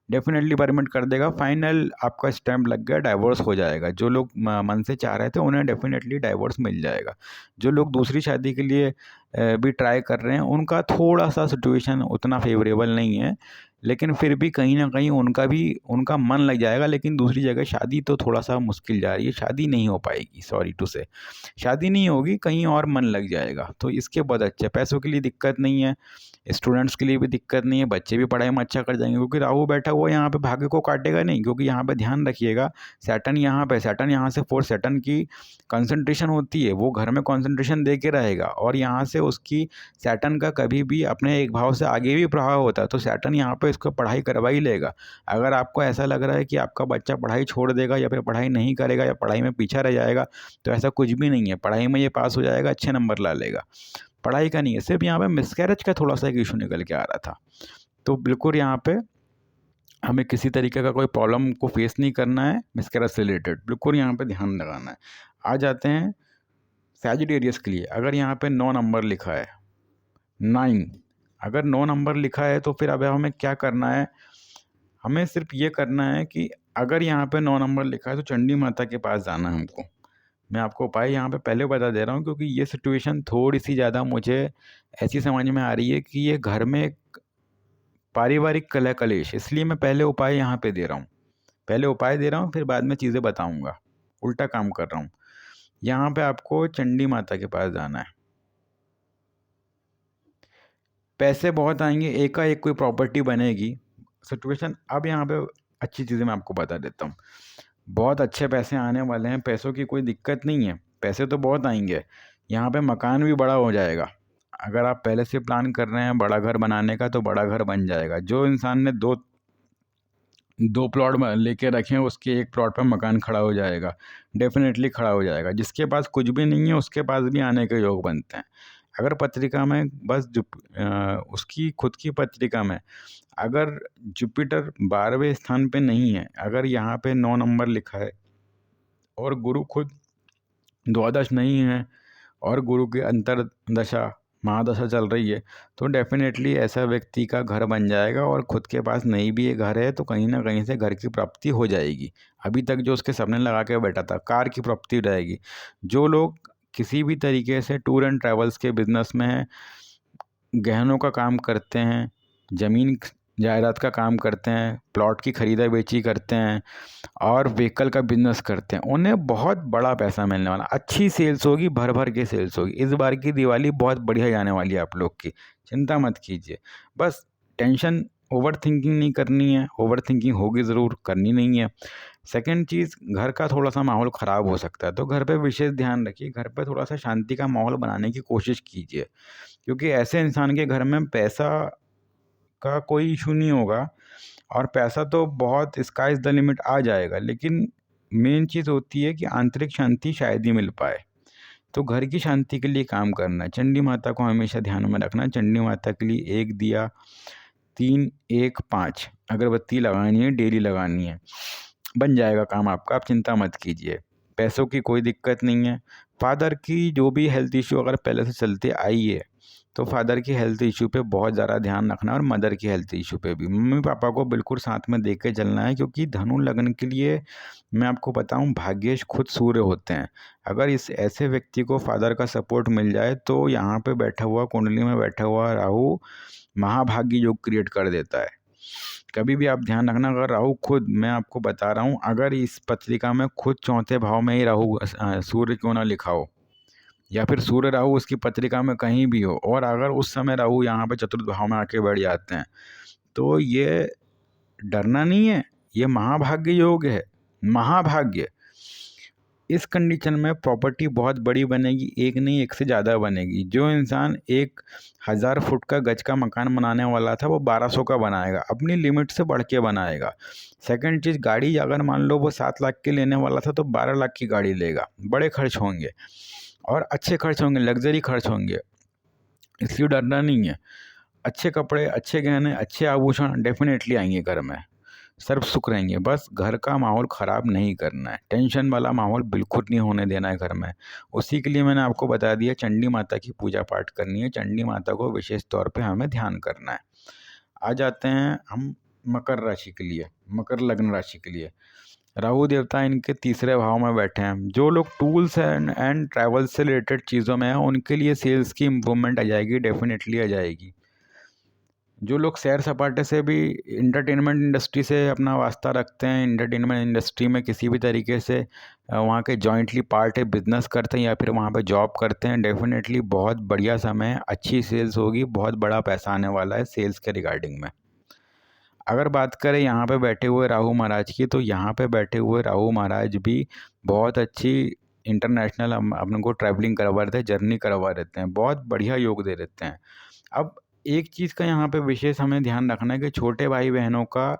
डेफिनेटली परमिट कर देगा। फाइनल आपका स्टैंप लग गया, डाइवोर्स हो जाएगा। जो लोग मन से चाह रहे थे उन्हें डेफिनेटली डाइवोर्स मिल जाएगा। जो लोग दूसरी शादी के लिए भी ट्राई कर रहे हैं, उनका थोड़ा सा सिचुएशन उतना फेवरेबल नहीं है, लेकिन फिर भी कहीं ना कहीं उनका मन लग जाएगा। लेकिन दूसरी जगह शादी तो थोड़ा सा मुश्किल जा रही है, शादी नहीं हो पाएगी, सॉरी टू से, शादी नहीं होगी, कहीं और मन लग जाएगा। तो इसके बहुत अच्छे, पैसों के लिए दिक्कत नहीं है, स्टूडेंट्स के लिए भी दिक्कत नहीं है, बच्चे भी पढ़ाई में अच्छा कर जाएंगे, क्योंकि राहु बैठा हुआ यहाँ पे भाग्य को काटेगा नहीं। क्योंकि यहाँ पे ध्यान रखिएगा, सैटर्न यहाँ पे, सैटर्न यहाँ से फोर्थ, सैटर्न की कंसंट्रेशन होती है, वो घर में कंसंट्रेशन दे के रहेगा, और यहाँ से उसकी, सैटर्न का कभी भी अपने एक भाव से आगे भी प्रभाव होता है, तो सैटर्न यहाँ पे इसको पढ़ाई करवा ही लेगा। अगर आपको ऐसा लग रहा है कि आपका बच्चा पढ़ाई छोड़ देगा, या फिर पढ़ाई नहीं करेगा, या पढ़ाई में पीछा रह जाएगा, तो ऐसा कुछ भी नहीं है। पढ़ाई में ये पास हो जाएगा, अच्छे नंबर ला लेगा, पढ़ाई का नहीं है। सिर्फ यहाँ पे मिसकैरेज का थोड़ा सा एक इशू निकल के आ रहा था। तो बिल्कुल यहाँ पे हमें किसी तरीके का कोई प्रॉब्लम को फेस नहीं करना है मिसकैरेज से रिलेटेड, बिल्कुल यहाँ पे ध्यान लगाना है। आ जाते हैं सैजिटेरियस के लिए। अगर यहाँ पे 9 नंबर लिखा है, 9, अगर 9 नंबर लिखा है, तो फिर अब हमें क्या करना है? हमें सिर्फ ये करना है कि अगर यहाँ पे 9 नंबर लिखा है, तो चंडी माता के पास जाना है हमको। मैं आपको उपाय यहाँ पे पहले बता दे रहा हूँ, क्योंकि ये सिचुएशन थोड़ी सी ज़्यादा मुझे ऐसी समझ में आ रही है कि ये घर में एक पारिवारिक कलह कलेश, इसलिए मैं पहले उपाय यहाँ पे दे रहा हूँ। पहले उपाय दे रहा हूँ, फिर बाद में चीज़ें बताऊँगा, उल्टा काम कर रहा हूँ। यहाँ पे आपको चंडी माता के पास जाना है। पैसे बहुत आएंगे, एकाएक कोई प्रॉपर्टी बनेगी, सिचुएशन अब यहाँ पे अच्छी चीज़ें मैं आपको बता देता हूँ। बहुत अच्छे पैसे आने वाले हैं, पैसों की कोई दिक्कत नहीं है, पैसे तो बहुत आएंगे। यहाँ पे मकान भी बड़ा हो जाएगा। अगर आप पहले से प्लान कर रहे हैं बड़ा घर बनाने का, तो बड़ा घर बन जाएगा। जो इंसान ने दो दो प्लॉट लेके रखे हैं, उसके एक प्लॉट पर मकान खड़ा हो जाएगा, डेफिनेटली खड़ा हो जाएगा। जिसके पास कुछ भी नहीं है, उसके पास भी आने के योग बनते हैं। अगर पत्रिका में बस उसकी खुद की पत्रिका में अगर जुपिटर 12वें स्थान पे नहीं है, अगर यहाँ पे 9 नंबर लिखा है, और गुरु खुद द्वादश नहीं है, और गुरु की अंतरदशा महादशा चल रही है, तो डेफिनेटली ऐसा व्यक्ति का घर बन जाएगा। और खुद के पास नहीं भी ये घर है, तो कहीं ना कहीं से घर की प्राप्ति हो जाएगी। अभी तक जो उसके सपने लगा के बैठा था, कार की प्राप्ति रहेगी। जो लोग किसी भी तरीके से टूर एंड ट्रैवल्स के बिजनेस में हैं, गहनों का काम करते हैं, ज़मीन जायदाद का काम करते हैं, प्लॉट की खरीदा बेची करते हैं, और व्हीकल का बिजनेस करते हैं, उन्हें बहुत बड़ा पैसा मिलने वाला, अच्छी सेल्स होगी, भर भर के सेल्स होगी। इस बार की दिवाली बहुत बढ़िया जाने वाली है आप लोग की, चिंता मत कीजिए। बस टेंशन, ओवर थिंकिंग नहीं करनी है, ओवर थिंकिंग होगी ज़रूर, करनी नहीं है। सेकंड चीज़, घर का थोड़ा सा माहौल ख़राब हो सकता है, तो घर पे विशेष ध्यान रखिए, घर पे थोड़ा सा शांति का माहौल बनाने की कोशिश कीजिए। क्योंकि ऐसे इंसान के घर में पैसा का कोई इशू नहीं होगा, और पैसा तो बहुत स्काई इज़ द लिमिट आ जाएगा, लेकिन मेन चीज़ होती है कि आंतरिक शांति शायद ही मिल पाए। तो घर की शांति के लिए काम करना है। चंडी माता को हमेशा ध्यान में रखना है। चंडी माता के लिए 1 दिया, 3, 1, 5 अगरबत्ती लगानी है, डेली लगानी है, बन जाएगा काम आपका, आप चिंता मत कीजिए। पैसों की कोई दिक्कत नहीं है। फादर की जो भी हेल्थ इशू अगर पहले से चलते आई है, तो फादर की हेल्थ इशू पे बहुत ज़्यादा ध्यान रखना है, और मदर की हेल्थ इशू पे भी। मम्मी पापा को बिल्कुल साथ में देख के चलना है, क्योंकि धनु लग्न के लिए मैं आपको बताऊं, भाग्येश खुद सूर्य होते हैं। अगर इस ऐसे व्यक्ति को फादर का सपोर्ट मिल जाए, तो यहाँ पे बैठा हुआ, कुंडली में बैठा हुआ राहु महाभाग्य योग क्रिएट कर देता है। कभी भी आप ध्यान रखना, अगर राहु खुद, मैं आपको बता रहा हूँ, अगर इस पत्रिका में खुद चौथे भाव में ही राहु सूर्य क्यों ना लिखा हो, या फिर सूर्य राहु उसकी पत्रिका में कहीं भी हो, और अगर उस समय राहु यहाँ पे चतुर्थ भाव में आके बैठ जाते हैं, तो ये डरना नहीं है, ये महाभाग्य योग है। महाभाग्य, इस कंडीशन में प्रॉपर्टी बहुत बड़ी बनेगी, एक नहीं एक से ज़्यादा बनेगी। जो इंसान 1,000 फुट का गज का मकान बनाने वाला था वो 1200 का बनाएगा, अपनी लिमिट से बढ़ के बनाएगा। सेकंड चीज़, गाड़ी अगर मान लो वो 7 लाख की लेने वाला था तो 12 लाख की गाड़ी लेगा। बड़े खर्च होंगे और अच्छे खर्च होंगे, लग्जरी खर्च होंगे, इसलिए डरना नहीं है। अच्छे कपड़े, अच्छे गहने, अच्छे आभूषण डेफिनेटली आएंगे घर में, सर्व सुख रहेंगे। बस घर का माहौल ख़राब नहीं करना है, टेंशन वाला माहौल बिल्कुल नहीं होने देना है घर में। उसी के लिए मैंने आपको बता दिया, चंडी माता की पूजा पाठ करनी है, चंडी माता को विशेष तौर पे हमें ध्यान करना है। आ जाते हैं हम मकर राशि के लिए, मकर लग्न राशि के लिए। राहु देवता इनके तीसरे भाव में बैठे हैं। जो लोग टूल्स एंड ट्रैवल से रिलेटेड चीज़ों में हैं उनके लिए सेल्स की इम्प्रूवमेंट आ जाएगी, डेफिनेटली आ जाएगी। जो लोग सैर सपाटे से भी इंटरटेनमेंट इंडस्ट्री से अपना वास्ता रखते हैं, इंटरटेनमेंट इंडस्ट्री में किसी भी तरीके से वहाँ के जॉइंटली पार्ट है, बिजनेस करते हैं या फिर वहाँ पे जॉब करते हैं, डेफिनेटली बहुत बढ़िया समय है, अच्छी सेल्स होगी, बहुत बड़ा पैसा आने वाला है सेल्स के रिगार्डिंग में। अगर बात करें यहाँ पे बैठे हुए राहु महाराज की, तो यहाँ पे बैठे हुए राहु महाराज भी बहुत अच्छी इंटरनेशनल अपन को ट्रैवलिंग करवा देते हैं, जर्नी करवा देते हैं, बहुत बढ़िया योग दे देते हैं। अब एक चीज़ का यहाँ पे विशेष हमें ध्यान रखना है कि छोटे भाई बहनों का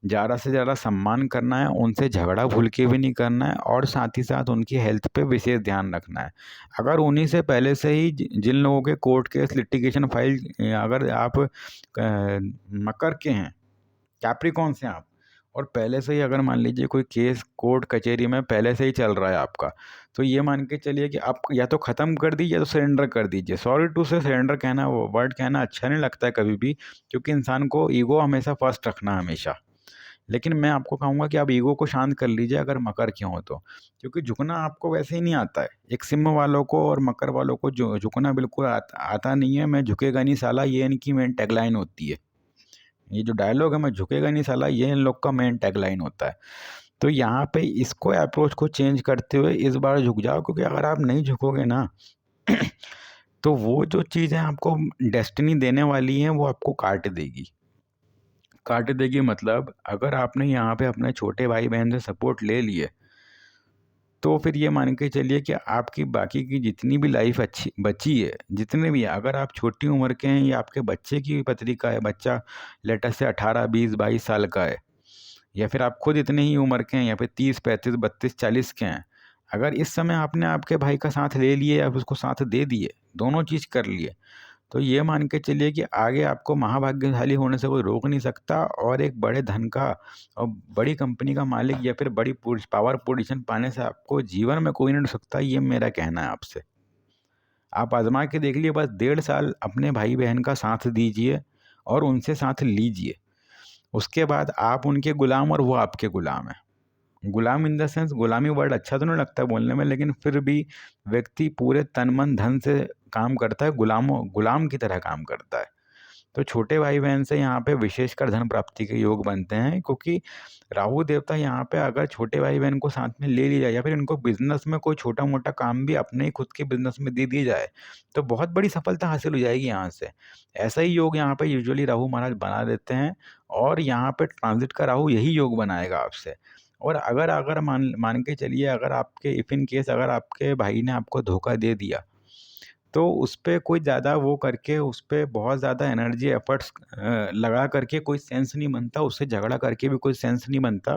ज़्यादा से ज़्यादा सम्मान करना है, उनसे झगड़ा भूल के भी नहीं करना है, और साथ ही साथ उनकी हेल्थ पे विशेष ध्यान रखना है। अगर उन्हीं से पहले से ही जिन लोगों के कोर्ट केस लिटिगेशन फाइल, अगर आप मकर के हैं, कैप्रिकॉन से आप, और पहले से ही अगर मान लीजिए कोई केस कोर्ट कचहरी में पहले से ही चल रहा है आपका, तो ये मान के चलिए कि आप या तो ख़त्म कर दीजिए या तो सरेंडर कर दीजिए। सॉरी टू से सरेंडर कहना, वो वर्ड कहना अच्छा नहीं लगता है कभी भी, क्योंकि इंसान को ईगो हमेशा फर्स्ट रखना है हमेशा। लेकिन मैं आपको कहूँगा कि आप ईगो को शांत कर लीजिए अगर मकर के हों तो, क्योंकि झुकना आपको वैसे ही नहीं आता है। एक सिंह वालों को और मकर वालों को जो झुकना बिल्कुल आता नहीं है। मैं झुकेगा नहीं साला, ये इनकी मेन टैगलाइन होती है। ये जो डायलॉग है, मैं झुकेगा नहीं साला, ये इन लोग का मेन टैगलाइन होता है। तो यहाँ पे इसको अप्रोच को चेंज करते हुए इस बार झुक जाओ, क्योंकि अगर आप नहीं झुकोगे ना तो वो जो चीज़ें आपको डेस्टिनी देने वाली हैं वो आपको काट देगी। काट देगी मतलब, अगर आपने यहाँ पे अपने छोटे भाई बहन से सपोर्ट ले लिए, तो फिर ये मान के चलिए कि आपकी बाकी की जितनी भी लाइफ अच्छी बची है, जितने भी, अगर आप छोटी उम्र के हैं या आपके बच्चे की पत्रिका है, बच्चा लेटेस्ट से 18, 20, 22 साल का है, या फिर आप खुद इतने ही उम्र के हैं या फिर 30, 35, 32, 40 के हैं, अगर इस समय आपने आपके भाई का साथ ले लिए या फिर उसको साथ दे दिए, दोनों चीज़ कर लिए, तो ये मान के चलिए कि आगे आपको महाभाग्यशाली होने से कोई रोक नहीं सकता, और एक बड़े धन का और बड़ी कंपनी का मालिक या फिर बड़ी पावर पोजीशन पाने से आपको जीवन में कोई नहीं रोक सकता। ये मेरा कहना है आपसे। आप आजमा के देख लिए, बस 1.5 साल अपने भाई बहन का साथ दीजिए और उनसे साथ लीजिए। उसके बाद आप उनके गुलाम और वो आपके गुलाम हैं। गुलाम इन द सेंस, गुलामी वर्ड अच्छा तो नहीं लगता बोलने में, लेकिन फिर भी व्यक्ति पूरे तन मन धन से काम करता है, गुलाम की तरह काम करता है। तो छोटे भाई बहन से यहाँ पे विशेषकर धन प्राप्ति के योग बनते हैं, क्योंकि राहु देवता यहाँ पे अगर छोटे भाई बहन को साथ में ले लिया जाए या फिर इनको बिजनेस में कोई छोटा मोटा काम भी अपने ही खुद के बिजनेस में दे दिया जाए, तो बहुत बड़ी सफलता हासिल हो जाएगी यहाँ से। ऐसा ही योग यहाँ पे यूजुअली राहु महाराज बना देते हैं, और यहाँ पे ट्रांजिट का राहु यही योग बनाएगा आपसे। और अगर अगर मान मान के चलिए, अगर आपके इफ़ इन केस अगर आपके भाई ने आपको धोखा दे दिया, तो उस पे कोई ज़्यादा वो करके, उस पे बहुत ज़्यादा एनर्जी एफर्ट्स लगा करके कोई सेंस नहीं बनता, उससे झगड़ा करके भी कोई सेंस नहीं बनता,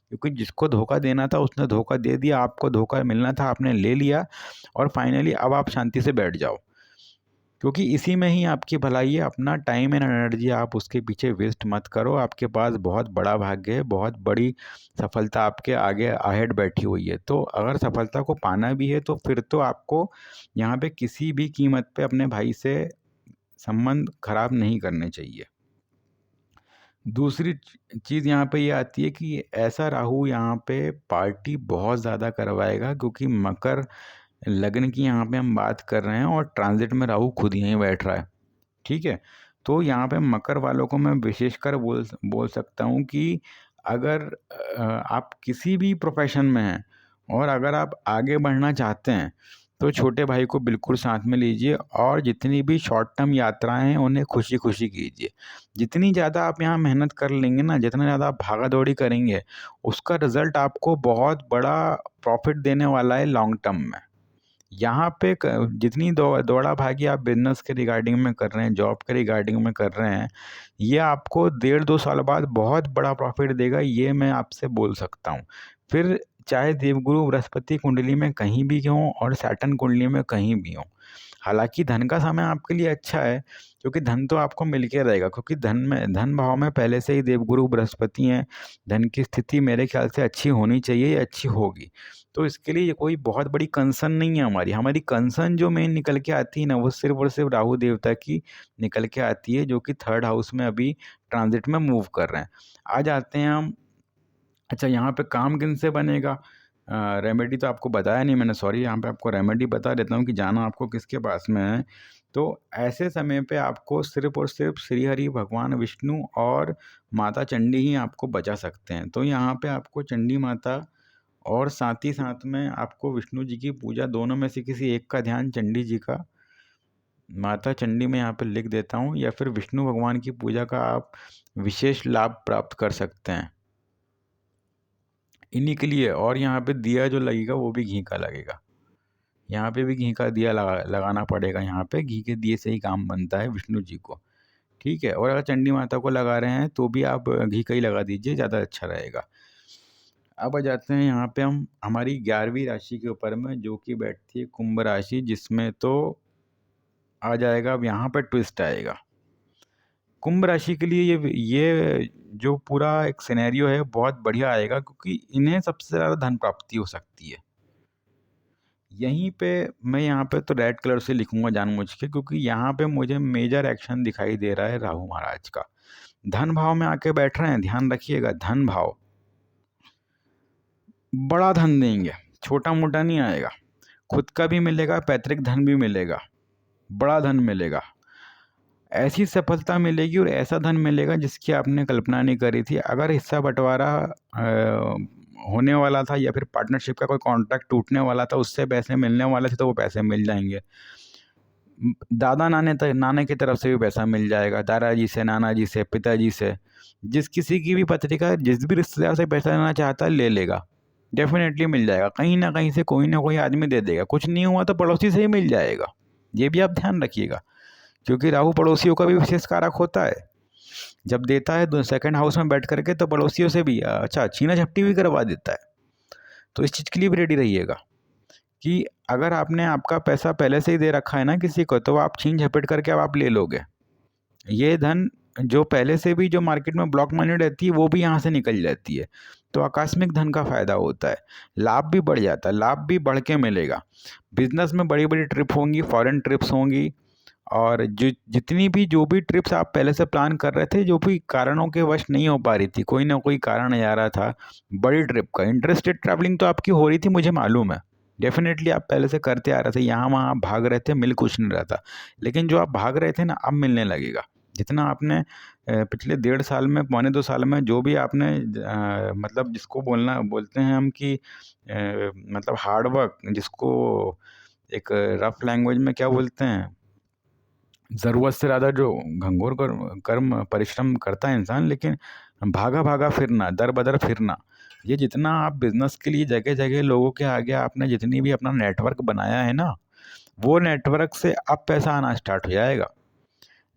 क्योंकि जिसको धोखा देना था उसने धोखा दे दिया, आपको धोखा मिलना था आपने ले लिया, और फाइनली अब आप शांति से बैठ जाओ, क्योंकि इसी में ही आपकी भलाई है। अपना टाइम एंड एनर्जी आप उसके पीछे वेस्ट मत करो, आपके पास बहुत बड़ा भाग्य है, बहुत बड़ी सफलता आपके आगे अहेड बैठी हुई है। तो अगर सफलता को पाना भी है तो फिर तो आपको यहाँ पे किसी भी कीमत पे अपने भाई से संबंध खराब नहीं करने चाहिए। दूसरी चीज़ यहाँ पे ये आती है कि ऐसा राहु यहाँ पे पार्टी बहुत ज़्यादा करवाएगा, क्योंकि मकर लग्न की यहाँ पे हम बात कर रहे हैं और ट्रांजिट में राहु खुद यहीं बैठ रहा है। ठीक है, तो यहाँ पे मकर वालों को मैं विशेषकर बोल सकता हूँ कि अगर आप किसी भी प्रोफेशन में हैं और अगर आप आगे बढ़ना चाहते हैं, तो छोटे भाई को बिल्कुल साथ में लीजिए और जितनी भी शॉर्ट टर्म यात्राएं हैं उन्हें खुशी खुशी कीजिए। जितनी ज़्यादा आप यहाँ मेहनत कर लेंगे ना, जितना ज़्यादा आप भागा दौड़ी करेंगे, उसका रिजल्ट आपको बहुत बड़ा प्रॉफिट देने वाला है लॉन्ग टर्म में। यहाँ पे जितनी दौड़ा भागी आप बिजनेस के रिगार्डिंग में कर रहे हैं, जॉब के रिगार्डिंग में कर रहे हैं, ये आपको 1.5-2 साल बाद बहुत बड़ा प्रॉफिट देगा, ये मैं आपसे बोल सकता हूँ। फिर चाहे देवगुरु बृहस्पति कुंडली में कहीं भी हों और सैटर्न कुंडली में कहीं भी हों। हालांकि धन का समय आपके लिए अच्छा है, क्योंकि धन तो आपको मिल के रहेगा, क्योंकि धन भाव में पहले से ही देवगुरु बृहस्पति हैं। धन की स्थिति मेरे ख्याल से अच्छी होनी चाहिए, या अच्छी होगी। तो इसके लिए ये कोई बहुत बड़ी कंसर्न नहीं है हमारी कंसर्न जो मेन निकल के आती है ना, वो सिर्फ और सिर्फ राहु देवता की निकल के आती है, जो कि 3rd हाउस में अभी ट्रांजिट में मूव कर रहे हैं। आ जाते हैं हम। अच्छा, यहाँ पे काम किन से बनेगा? रेमेडी तो आपको बताया नहीं मैंने, सॉरी। यहाँ पे आपको रेमेडी बता देता हूँ कि जाना आपको किसके पास में है। तो ऐसे समय पे आपको सिर्फ और सिर्फ श्री हरि भगवान विष्णु और माता चंडी ही आपको बचा सकते हैं। तो यहाँ पे आपको चंडी माता और साथ ही साथ में आपको विष्णु जी की पूजा, दोनों में से किसी एक का ध्यान, चंडी जी का, माता चंडी में यहाँ पे लिख देता हूँ, या फिर विष्णु भगवान की पूजा का आप विशेष लाभ प्राप्त कर सकते हैं इन्हीं के लिए। और यहाँ पे दिया जो लगेगा वो भी घी का लगेगा। यहाँ पे भी घी का दिया लगाना पड़ेगा। यहाँ पे घी के दिए से ही काम बनता है विष्णु जी को, ठीक है। और अगर चंडी माता को लगा रहे हैं तो भी आप घी का ही लगा दीजिए, ज़्यादा अच्छा रहेगा। अब आ जाते हैं यहाँ पे हम हमारी 11वीं राशि के ऊपर में, जो कि बैठती है कुंभ राशि, जिसमें तो आ जाएगा, अब यहाँ पे ट्विस्ट आएगा। कुंभ राशि के लिए ये जो पूरा एक सिनेरियो है बहुत बढ़िया आएगा, क्योंकि इन्हें सबसे ज़्यादा धन प्राप्ति हो सकती है। यहीं पे मैं यहाँ पे तो रेड कलर से लिखूंगा जानबूझ के, क्योंकि यहाँ पे मुझे मेजर एक्शन दिखाई दे रहा है राहु महाराज का। धन भाव में आके बैठ रहे हैं, ध्यान रखिएगा। धन भाव बड़ा धन देंगे, छोटा मोटा नहीं आएगा। खुद का भी मिलेगा, पैतृक धन भी मिलेगा, बड़ा धन मिलेगा। ऐसी सफलता मिलेगी और ऐसा धन मिलेगा जिसकी आपने कल्पना नहीं करी थी। अगर हिस्सा बंटवारा होने वाला था, या फिर पार्टनरशिप का कोई कॉन्ट्रैक्ट टूटने वाला था, उससे पैसे मिलने वाले थे, तो वो पैसे मिल जाएंगे। दादा नाने की तरफ से भी पैसा मिल जाएगा, दादाजी से, नाना जी से, पिताजी से। जिस किसी की भी पत्रिका जिस भी रिश्तेदार से पैसा लेना चाहता है ले लेगा, डेफिनेटली मिल जाएगा। कहीं ना कहीं से कोई ना कोई आदमी दे देगा। कुछ नहीं हुआ तो पड़ोसी से ही मिल जाएगा, ये भी आप ध्यान रखिएगा, क्योंकि राहु पड़ोसियों का भी विशेष कारक होता है। जब देता है 2nd हाउस में बैठ करके, तो पड़ोसियों से भी अच्छा छीना झपटी भी करवा देता है। तो इस चीज़ के लिए भी रेडी रहिएगा कि अगर आपने आपका पैसा पहले से ही दे रखा है ना किसी को, तो आप छीन झपट करके अब आप ले लोगे। ये धन जो पहले से भी जो मार्केट में ब्लॉक मनी रहती है, वो भी यहाँ से निकल जाती है। तो आकस्मिक धन का फायदा होता है, लाभ भी बढ़ जाता है, लाभ भी बढ़ के मिलेगा। बिजनेस में बड़ी बड़ी ट्रिप होंगी, फॉरेन ट्रिप्स होंगी, और जितनी भी जो भी ट्रिप्स आप पहले से प्लान कर रहे थे, जो भी कारणों के वश नहीं हो पा रही थी, कोई ना कोई कारण आ रहा था बड़ी ट्रिप का, इंटरस्टेट ट्रैवलिंग तो आपकी हो रही थी, मुझे मालूम है। डेफिनेटली आप पहले से करते आ रहे थे, यहाँ वहाँ आप भाग रहे थे, मिल कुछ नहीं रहा था। लेकिन जो आप भाग रहे थे ना, अब मिलने लगेगा। जितना आपने पिछले 1.5 साल में, 1.25 2 साल में जो भी आपने मतलब जिसको बोलते हैं हम कि मतलब हार्ड वर्क, जिसको एक रफ लैंग्वेज में क्या बोलते हैं, ज़रूरत से ज़्यादा जो घंघोर कर्म परिश्रम करता है इंसान, लेकिन भागा भागा फिरना, दर बदर फिरना, ये जितना आप बिजनेस के लिए जगह जगह लोगों के आगे आपने जितनी भी अपना नेटवर्क बनाया है ना, वो नेटवर्क से अब पैसा आना स्टार्ट हो जाएगा।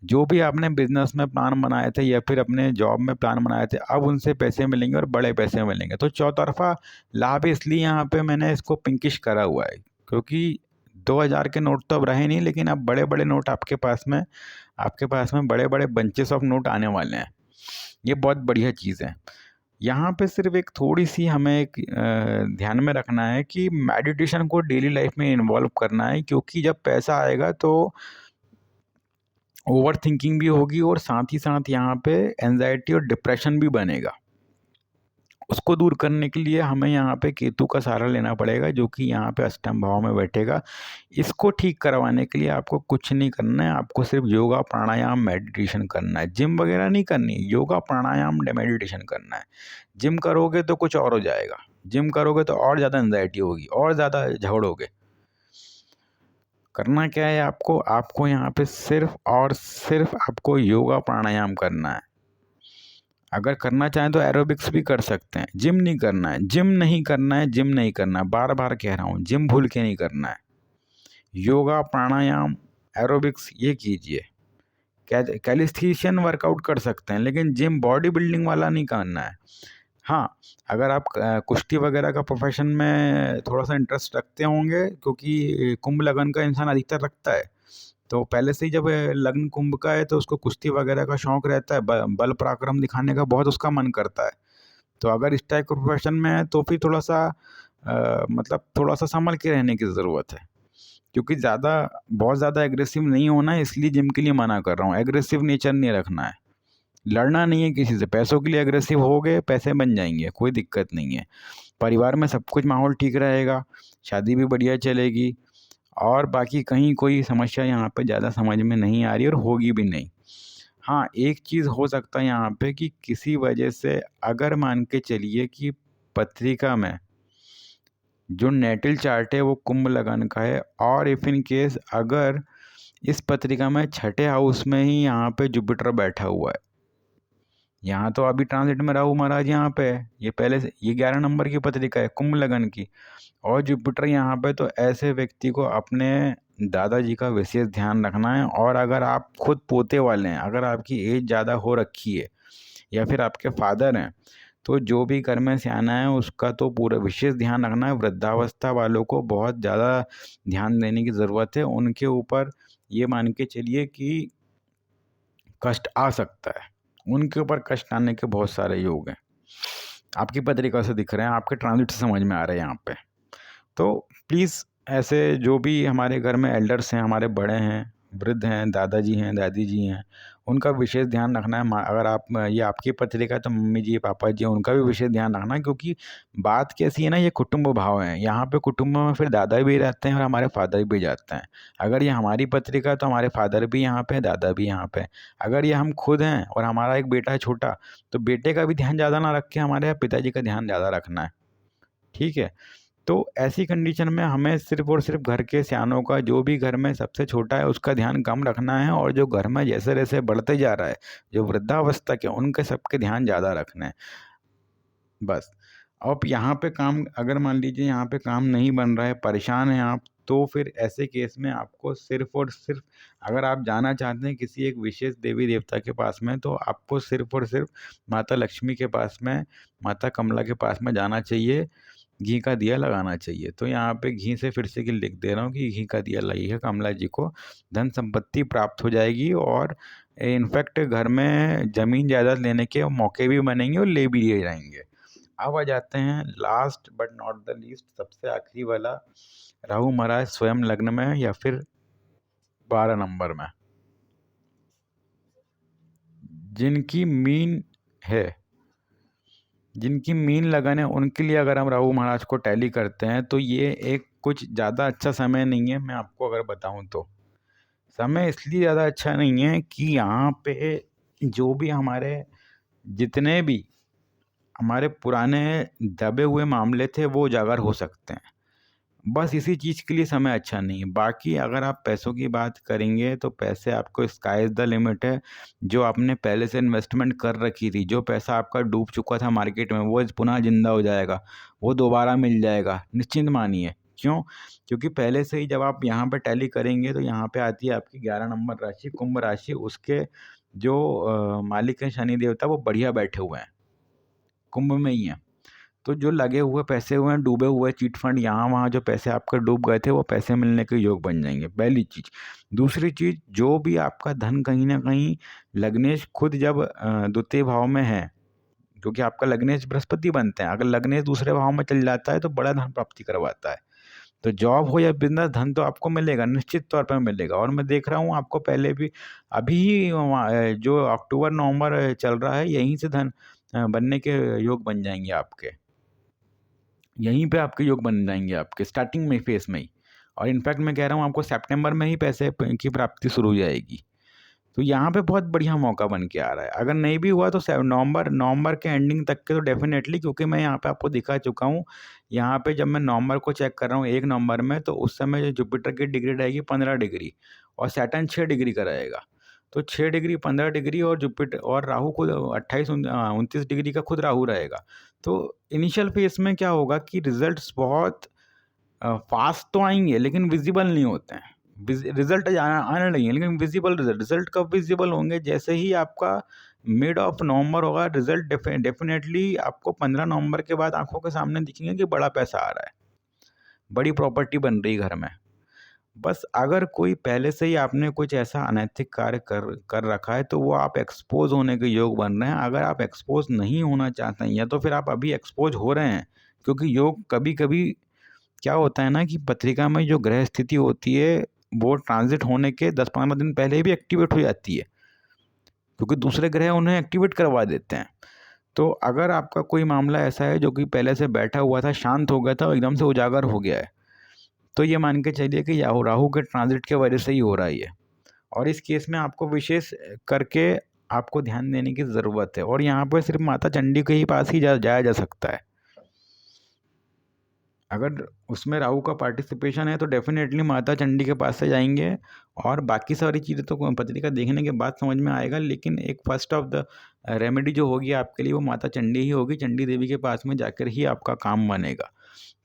जो भी आपने बिजनेस में प्लान बनाए थे, या फिर अपने जॉब में प्लान बनाए थे, अब उनसे पैसे मिलेंगे और बड़े पैसे मिलेंगे। तो चौतरफा लाभ इसलिए यहाँ पे मैंने इसको पिंकिश करा हुआ है, क्योंकि 2000 के नोट तो अब रहे नहीं, लेकिन अब बड़े बड़े नोट आपके पास में बड़े बड़े बंचेस ऑफ नोट आने वाले हैं। ये बहुत बढ़िया चीज़ है। यहाँ पे सिर्फ एक थोड़ी सी हमें एक ध्यान में रखना है कि मेडिटेशन को डेली लाइफ में इन्वॉल्व करना है, क्योंकि जब पैसा आएगा तो ओवर थिंकिंग भी होगी, और साथ ही साथ यहाँ पे एंजाइटी और डिप्रेशन भी बनेगा। उसको दूर करने के लिए हमें यहाँ पे केतु का सहारा लेना पड़ेगा, जो कि यहाँ पे अष्टम भाव में बैठेगा। इसको ठीक करवाने के लिए आपको कुछ नहीं करना है, आपको सिर्फ योगा प्राणायाम मेडिटेशन करना है। जिम वगैरह नहीं करनी, योगा प्राणायाम मेडिटेशन करना है। जिम करोगे तो कुछ और हो जाएगा, जिम करोगे तो और ज़्यादा एंजाइटी होगी, और ज़्यादा झगड़ोगे। करना क्या है आपको, आपको यहाँ पे सिर्फ और सिर्फ आपको योगा प्राणायाम करना है। अगर करना चाहें तो एरोबिक्स भी कर सकते हैं। जिम नहीं करना है, जिम नहीं करना है, जिम नहीं करना है, बार बार कह रहा हूँ, जिम भूल के नहीं करना है। योगा प्राणायाम एरोबिक्स ये कीजिए। कैलिस्थेशियन वर्कआउट कर सकते हैं, लेकिन जिम बॉडी बिल्डिंग वाला नहीं करना है। हाँ, अगर आप कुश्ती वगैरह का प्रोफेशन में थोड़ा सा इंटरेस्ट रखते होंगे, क्योंकि कुंभ लगन का इंसान अधिकतर रखता है, तो पहले से ही जब लग्न कुंभ का है तो उसको कुश्ती वगैरह का शौक रहता है, बल पराक्रम दिखाने का बहुत उसका मन करता है। तो अगर इस टाइप के प्रोफेशन में है तो फिर थोड़ा सा मतलब थोड़ा सा संभल के रहने की ज़रूरत है, क्योंकि बहुत ज़्यादा एग्रेसिव नहीं होना है, इसलिए जिम के लिए मना कर रहा हूँ। एग्रेसिव नेचर नहीं रखना है, लड़ना नहीं है किसी से। पैसों के लिए एग्रेसिव हो गए, पैसे बन जाएंगे, कोई दिक्कत नहीं है। परिवार में सब कुछ माहौल ठीक रहेगा, शादी भी बढ़िया चलेगी, और बाकी कहीं कोई समस्या यहाँ पे ज़्यादा समझ में नहीं आ रही और होगी भी नहीं। हाँ, एक चीज़ हो सकता है यहाँ पे कि किसी वजह से अगर मान के चलिए कि पत्रिका में जो नेटल चार्ट है वो कुंभ लगन का है, और इफ़ इन केस अगर इस पत्रिका में छठे हाउस में ही यहाँ पे जुपिटर बैठा हुआ है, यहाँ तो अभी ट्रांजिट में राहु महाराज यहाँ पे है, ये पहले से ये 11 नंबर की पत्रिका है कुंभ लगन की, और जुपिटर यहाँ पे, तो ऐसे व्यक्ति को अपने दादाजी का विशेष ध्यान रखना है। और अगर आप खुद पोते वाले हैं, अगर आपकी एज ज़्यादा हो रखी है, या फिर आपके फादर हैं, तो जो भी घर में सियाना है उसका तो पूरा विशेष ध्यान रखना है। वृद्धावस्था वालों को बहुत ज़्यादा ध्यान देने की ज़रूरत है, उनके ऊपर ये मान के चलिए कि कष्ट आ सकता है, उनके ऊपर कष्ट आने के बहुत सारे योग हैं। आपकी पत्रिका से दिख रहे हैं, आपके ट्रांजिट से समझ में आ रहे हैं यहाँ पे। तो प्लीज़ ऐसे जो भी हमारे घर में एल्डर्स हैं, हमारे बड़े हैं, वृद्ध हैं, दादाजी हैं, दादी जी हैं, उनका विशेष ध्यान रखना है। अगर आप ये आपकी पत्रिका है तो मम्मी जी, पापा जी हैं, उनका भी विशेष ध्यान रखना है, क्योंकि बात कैसी है ना, ये कुटुंब भाव है। यहाँ पे कुटुंब में फिर दादा भी रहते हैं और हमारे फादर भी जाते हैं। अगर ये हमारी पत्रिका है तो हमारे फादर भी यहाँ पे हैं, दादा भी यहाँ पे हैं। अगर ये हम खुद हैं और हमारा एक बेटा है छोटा, तो बेटे का भी ध्यान ज़्यादा ना रख के हमारे पिताजी का ध्यान ज़्यादा रखना है। ठीक है? तो ऐसी कंडीशन में हमें सिर्फ और सिर्फ घर के सियानों का, जो भी घर में सबसे छोटा है उसका ध्यान कम रखना है, और जो घर में जैसे जैसे बढ़ते जा रहा है, जो वृद्धावस्था के, उनके सबके ध्यान ज़्यादा रखना है बस। अब यहाँ पे काम, अगर मान लीजिए यहाँ पे काम नहीं बन रहा है, परेशान हैं आप, तो फिर ऐसे केस में आपको सिर्फ और सिर्फ, अगर आप जाना चाहते हैं किसी एक विशेष देवी देवता के पास में, तो आपको सिर्फ और सिर्फ माता लक्ष्मी के पास में, माता कमला के पास में जाना चाहिए, घी का दिया लगाना चाहिए। तो यहाँ पे घी से फिर से कि लिख दे रहा हूँ कि घी का दिया लगाइए, कमला जी को धन संपत्ति प्राप्त हो जाएगी, और इनफैक्ट घर में ज़मीन जायदाद लेने के मौके भी बनेंगे और ले भी लिए जाएंगे। अब आ जाते हैं last but not the least, सबसे आखिरी वाला, राहु महाराज स्वयं लग्न में या फिर 12 नंबर में। जिनकी मीन है, जिनकी मीन लगन है, उनके लिए अगर हम राहु महाराज को टैली करते हैं तो ये एक कुछ ज़्यादा अच्छा समय नहीं है। मैं आपको अगर बताऊं तो समय इसलिए ज़्यादा अच्छा नहीं है कि यहाँ पे जो भी हमारे, जितने भी हमारे पुराने दबे हुए मामले थे वो उजागर हो सकते हैं। बस इसी चीज़ के लिए समय अच्छा नहीं है। बाकी अगर आप पैसों की बात करेंगे तो पैसे आपको, स्काई इज़ द लिमिट है। जो आपने पहले से इन्वेस्टमेंट कर रखी थी, जो पैसा आपका डूब चुका था मार्केट में, वो पुनः जिंदा हो जाएगा, वो दोबारा मिल जाएगा, निश्चिंत मानिए। क्यों? क्योंकि पहले से ही जब आप यहाँ पे टैली करेंगे तो यहाँ पे आती है आपकी 11 नंबर राशि, कुंभ राशि। उसके जो मालिक हैं शनि देवता, वो बढ़िया बैठे हुए हैं, कुंभ में ही हैं। तो जो लगे हुए पैसे हुए हैं, डूबे हुए चिट फंड, यहाँ वहाँ जो पैसे आपके डूब गए थे, वो पैसे मिलने के योग बन जाएंगे, पहली चीज़। दूसरी चीज़, जो भी आपका धन कहीं ना कहीं लग्नेश खुद जब द्वितीय भाव में है, क्योंकि आपका लग्नेश बृहस्पति बनते हैं, अगर लग्नेश दूसरे भाव में चल जाता है तो बड़ा धन प्राप्ति करवाता है। तो जॉब हो या बिजनेस, धन तो आपको मिलेगा, निश्चित तौर पर मिलेगा। और मैं देख रहा हूँ आपको पहले भी, अभी ही जो अक्टूबर नवंबर चल रहा है, यहीं से धन बनने के योग बन जाएंगे आपके, यहीं पे आपके योग बन जाएंगे आपके स्टार्टिंग में, फेस में ही। और इनफैक्ट मैं कह रहा हूँ आपको सितंबर में ही पैसे की प्राप्ति शुरू हो जाएगी। तो यहाँ पे बहुत बढ़िया मौका बन के आ रहा है। अगर नहीं भी हुआ तो नवंबर के एंडिंग तक के तो डेफिनेटली, क्योंकि मैं यहाँ पे आपको दिखा चुका हूँ। यहाँ पे जब मैं नवंबर को चेक कर रहा हूँ 1 नवंबर में, तो उस समय जो जुपिटर की डिग्री रहेगी 15 डिग्री और सैटर्न 6 डिग्री का रहेगा। तो 6 डिग्री, 15 डिग्री और जुपिटर और राहु खुद 29 डिग्री का खुद राहु रहेगा। तो इनिशियल फेज में क्या होगा कि रिजल्ट्स बहुत फास्ट तो आएंगे लेकिन विजिबल नहीं होते हैं। रिजल्ट आने लगेंगे लेकिन विजिबल रिजल्ट कब विजिबल होंगे, जैसे ही आपका मिड ऑफ नवंबर होगा, रिजल्ट डेफिनेटली आपको 15 नवंबर के बाद आंखों के सामने दिखेंगे कि बड़ा पैसा आ रहा है, बड़ी प्रॉपर्टी बन रही घर में। बस अगर कोई पहले से ही आपने कुछ ऐसा अनैतिक कार्य कर कर रखा है तो वो आप एक्सपोज होने के योग बन रहे हैं। अगर आप एक्सपोज नहीं होना चाहते हैं या तो फिर आप अभी एक्सपोज हो रहे हैं, क्योंकि योग कभी कभी क्या होता है ना कि पत्रिका में जो ग्रह स्थिति होती है वो ट्रांजिट होने के 10-15 दिन पहले भी एक्टिवेट हो जाती है, क्योंकि दूसरे ग्रह उन्हें एक्टिवेट करवा देते हैं। तो अगर आपका कोई मामला ऐसा है जो कि पहले से बैठा हुआ था, शांत हो गया था और एकदम से उजागर हो गया है, तो ये मान के चलिए कि राहु राहु के ट्रांजिट के वजह से ही हो रहा है ये। और इस केस में आपको विशेष करके आपको ध्यान देने की ज़रूरत है। और यहाँ पर सिर्फ माता चंडी के ही पास ही जाया जा सकता है। अगर उसमें राहु का पार्टिसिपेशन है तो डेफिनेटली माता चंडी के पास से जाएंगे। और बाकी सारी चीज़ें तो पत्रिका देखने के बाद समझ में आएगा, लेकिन एक फर्स्ट ऑफ द रेमेडी जो होगी आपके लिए वो माता चंडी ही होगी। चंडी देवी के पास में जाकर ही आपका काम बनेगा।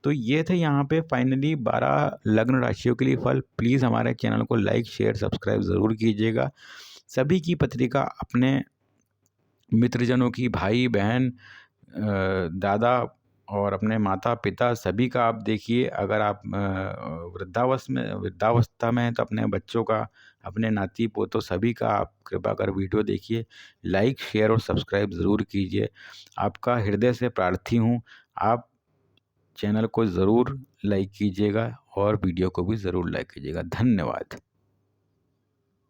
तो ये थे यहाँ पे फाइनली 12 लग्न राशियों के लिए फल। प्लीज़ हमारे चैनल को लाइक शेयर सब्सक्राइब ज़रूर कीजिएगा। सभी की पत्रिका अपने मित्रजनों की, भाई बहन, दादा और अपने माता पिता सभी का आप देखिए। अगर आप वृद्धावस्था में हैं तो अपने बच्चों का, अपने नाती पोतों सभी का आप कृपा कर वीडियो देखिए। लाइक शेयर और सब्सक्राइब ज़रूर कीजिए। आपका हृदय से प्रार्थी हूँ, आप चैनल को ज़रूर लाइक कीजिएगा और वीडियो को भी ज़रूर लाइक कीजिएगा। धन्यवाद।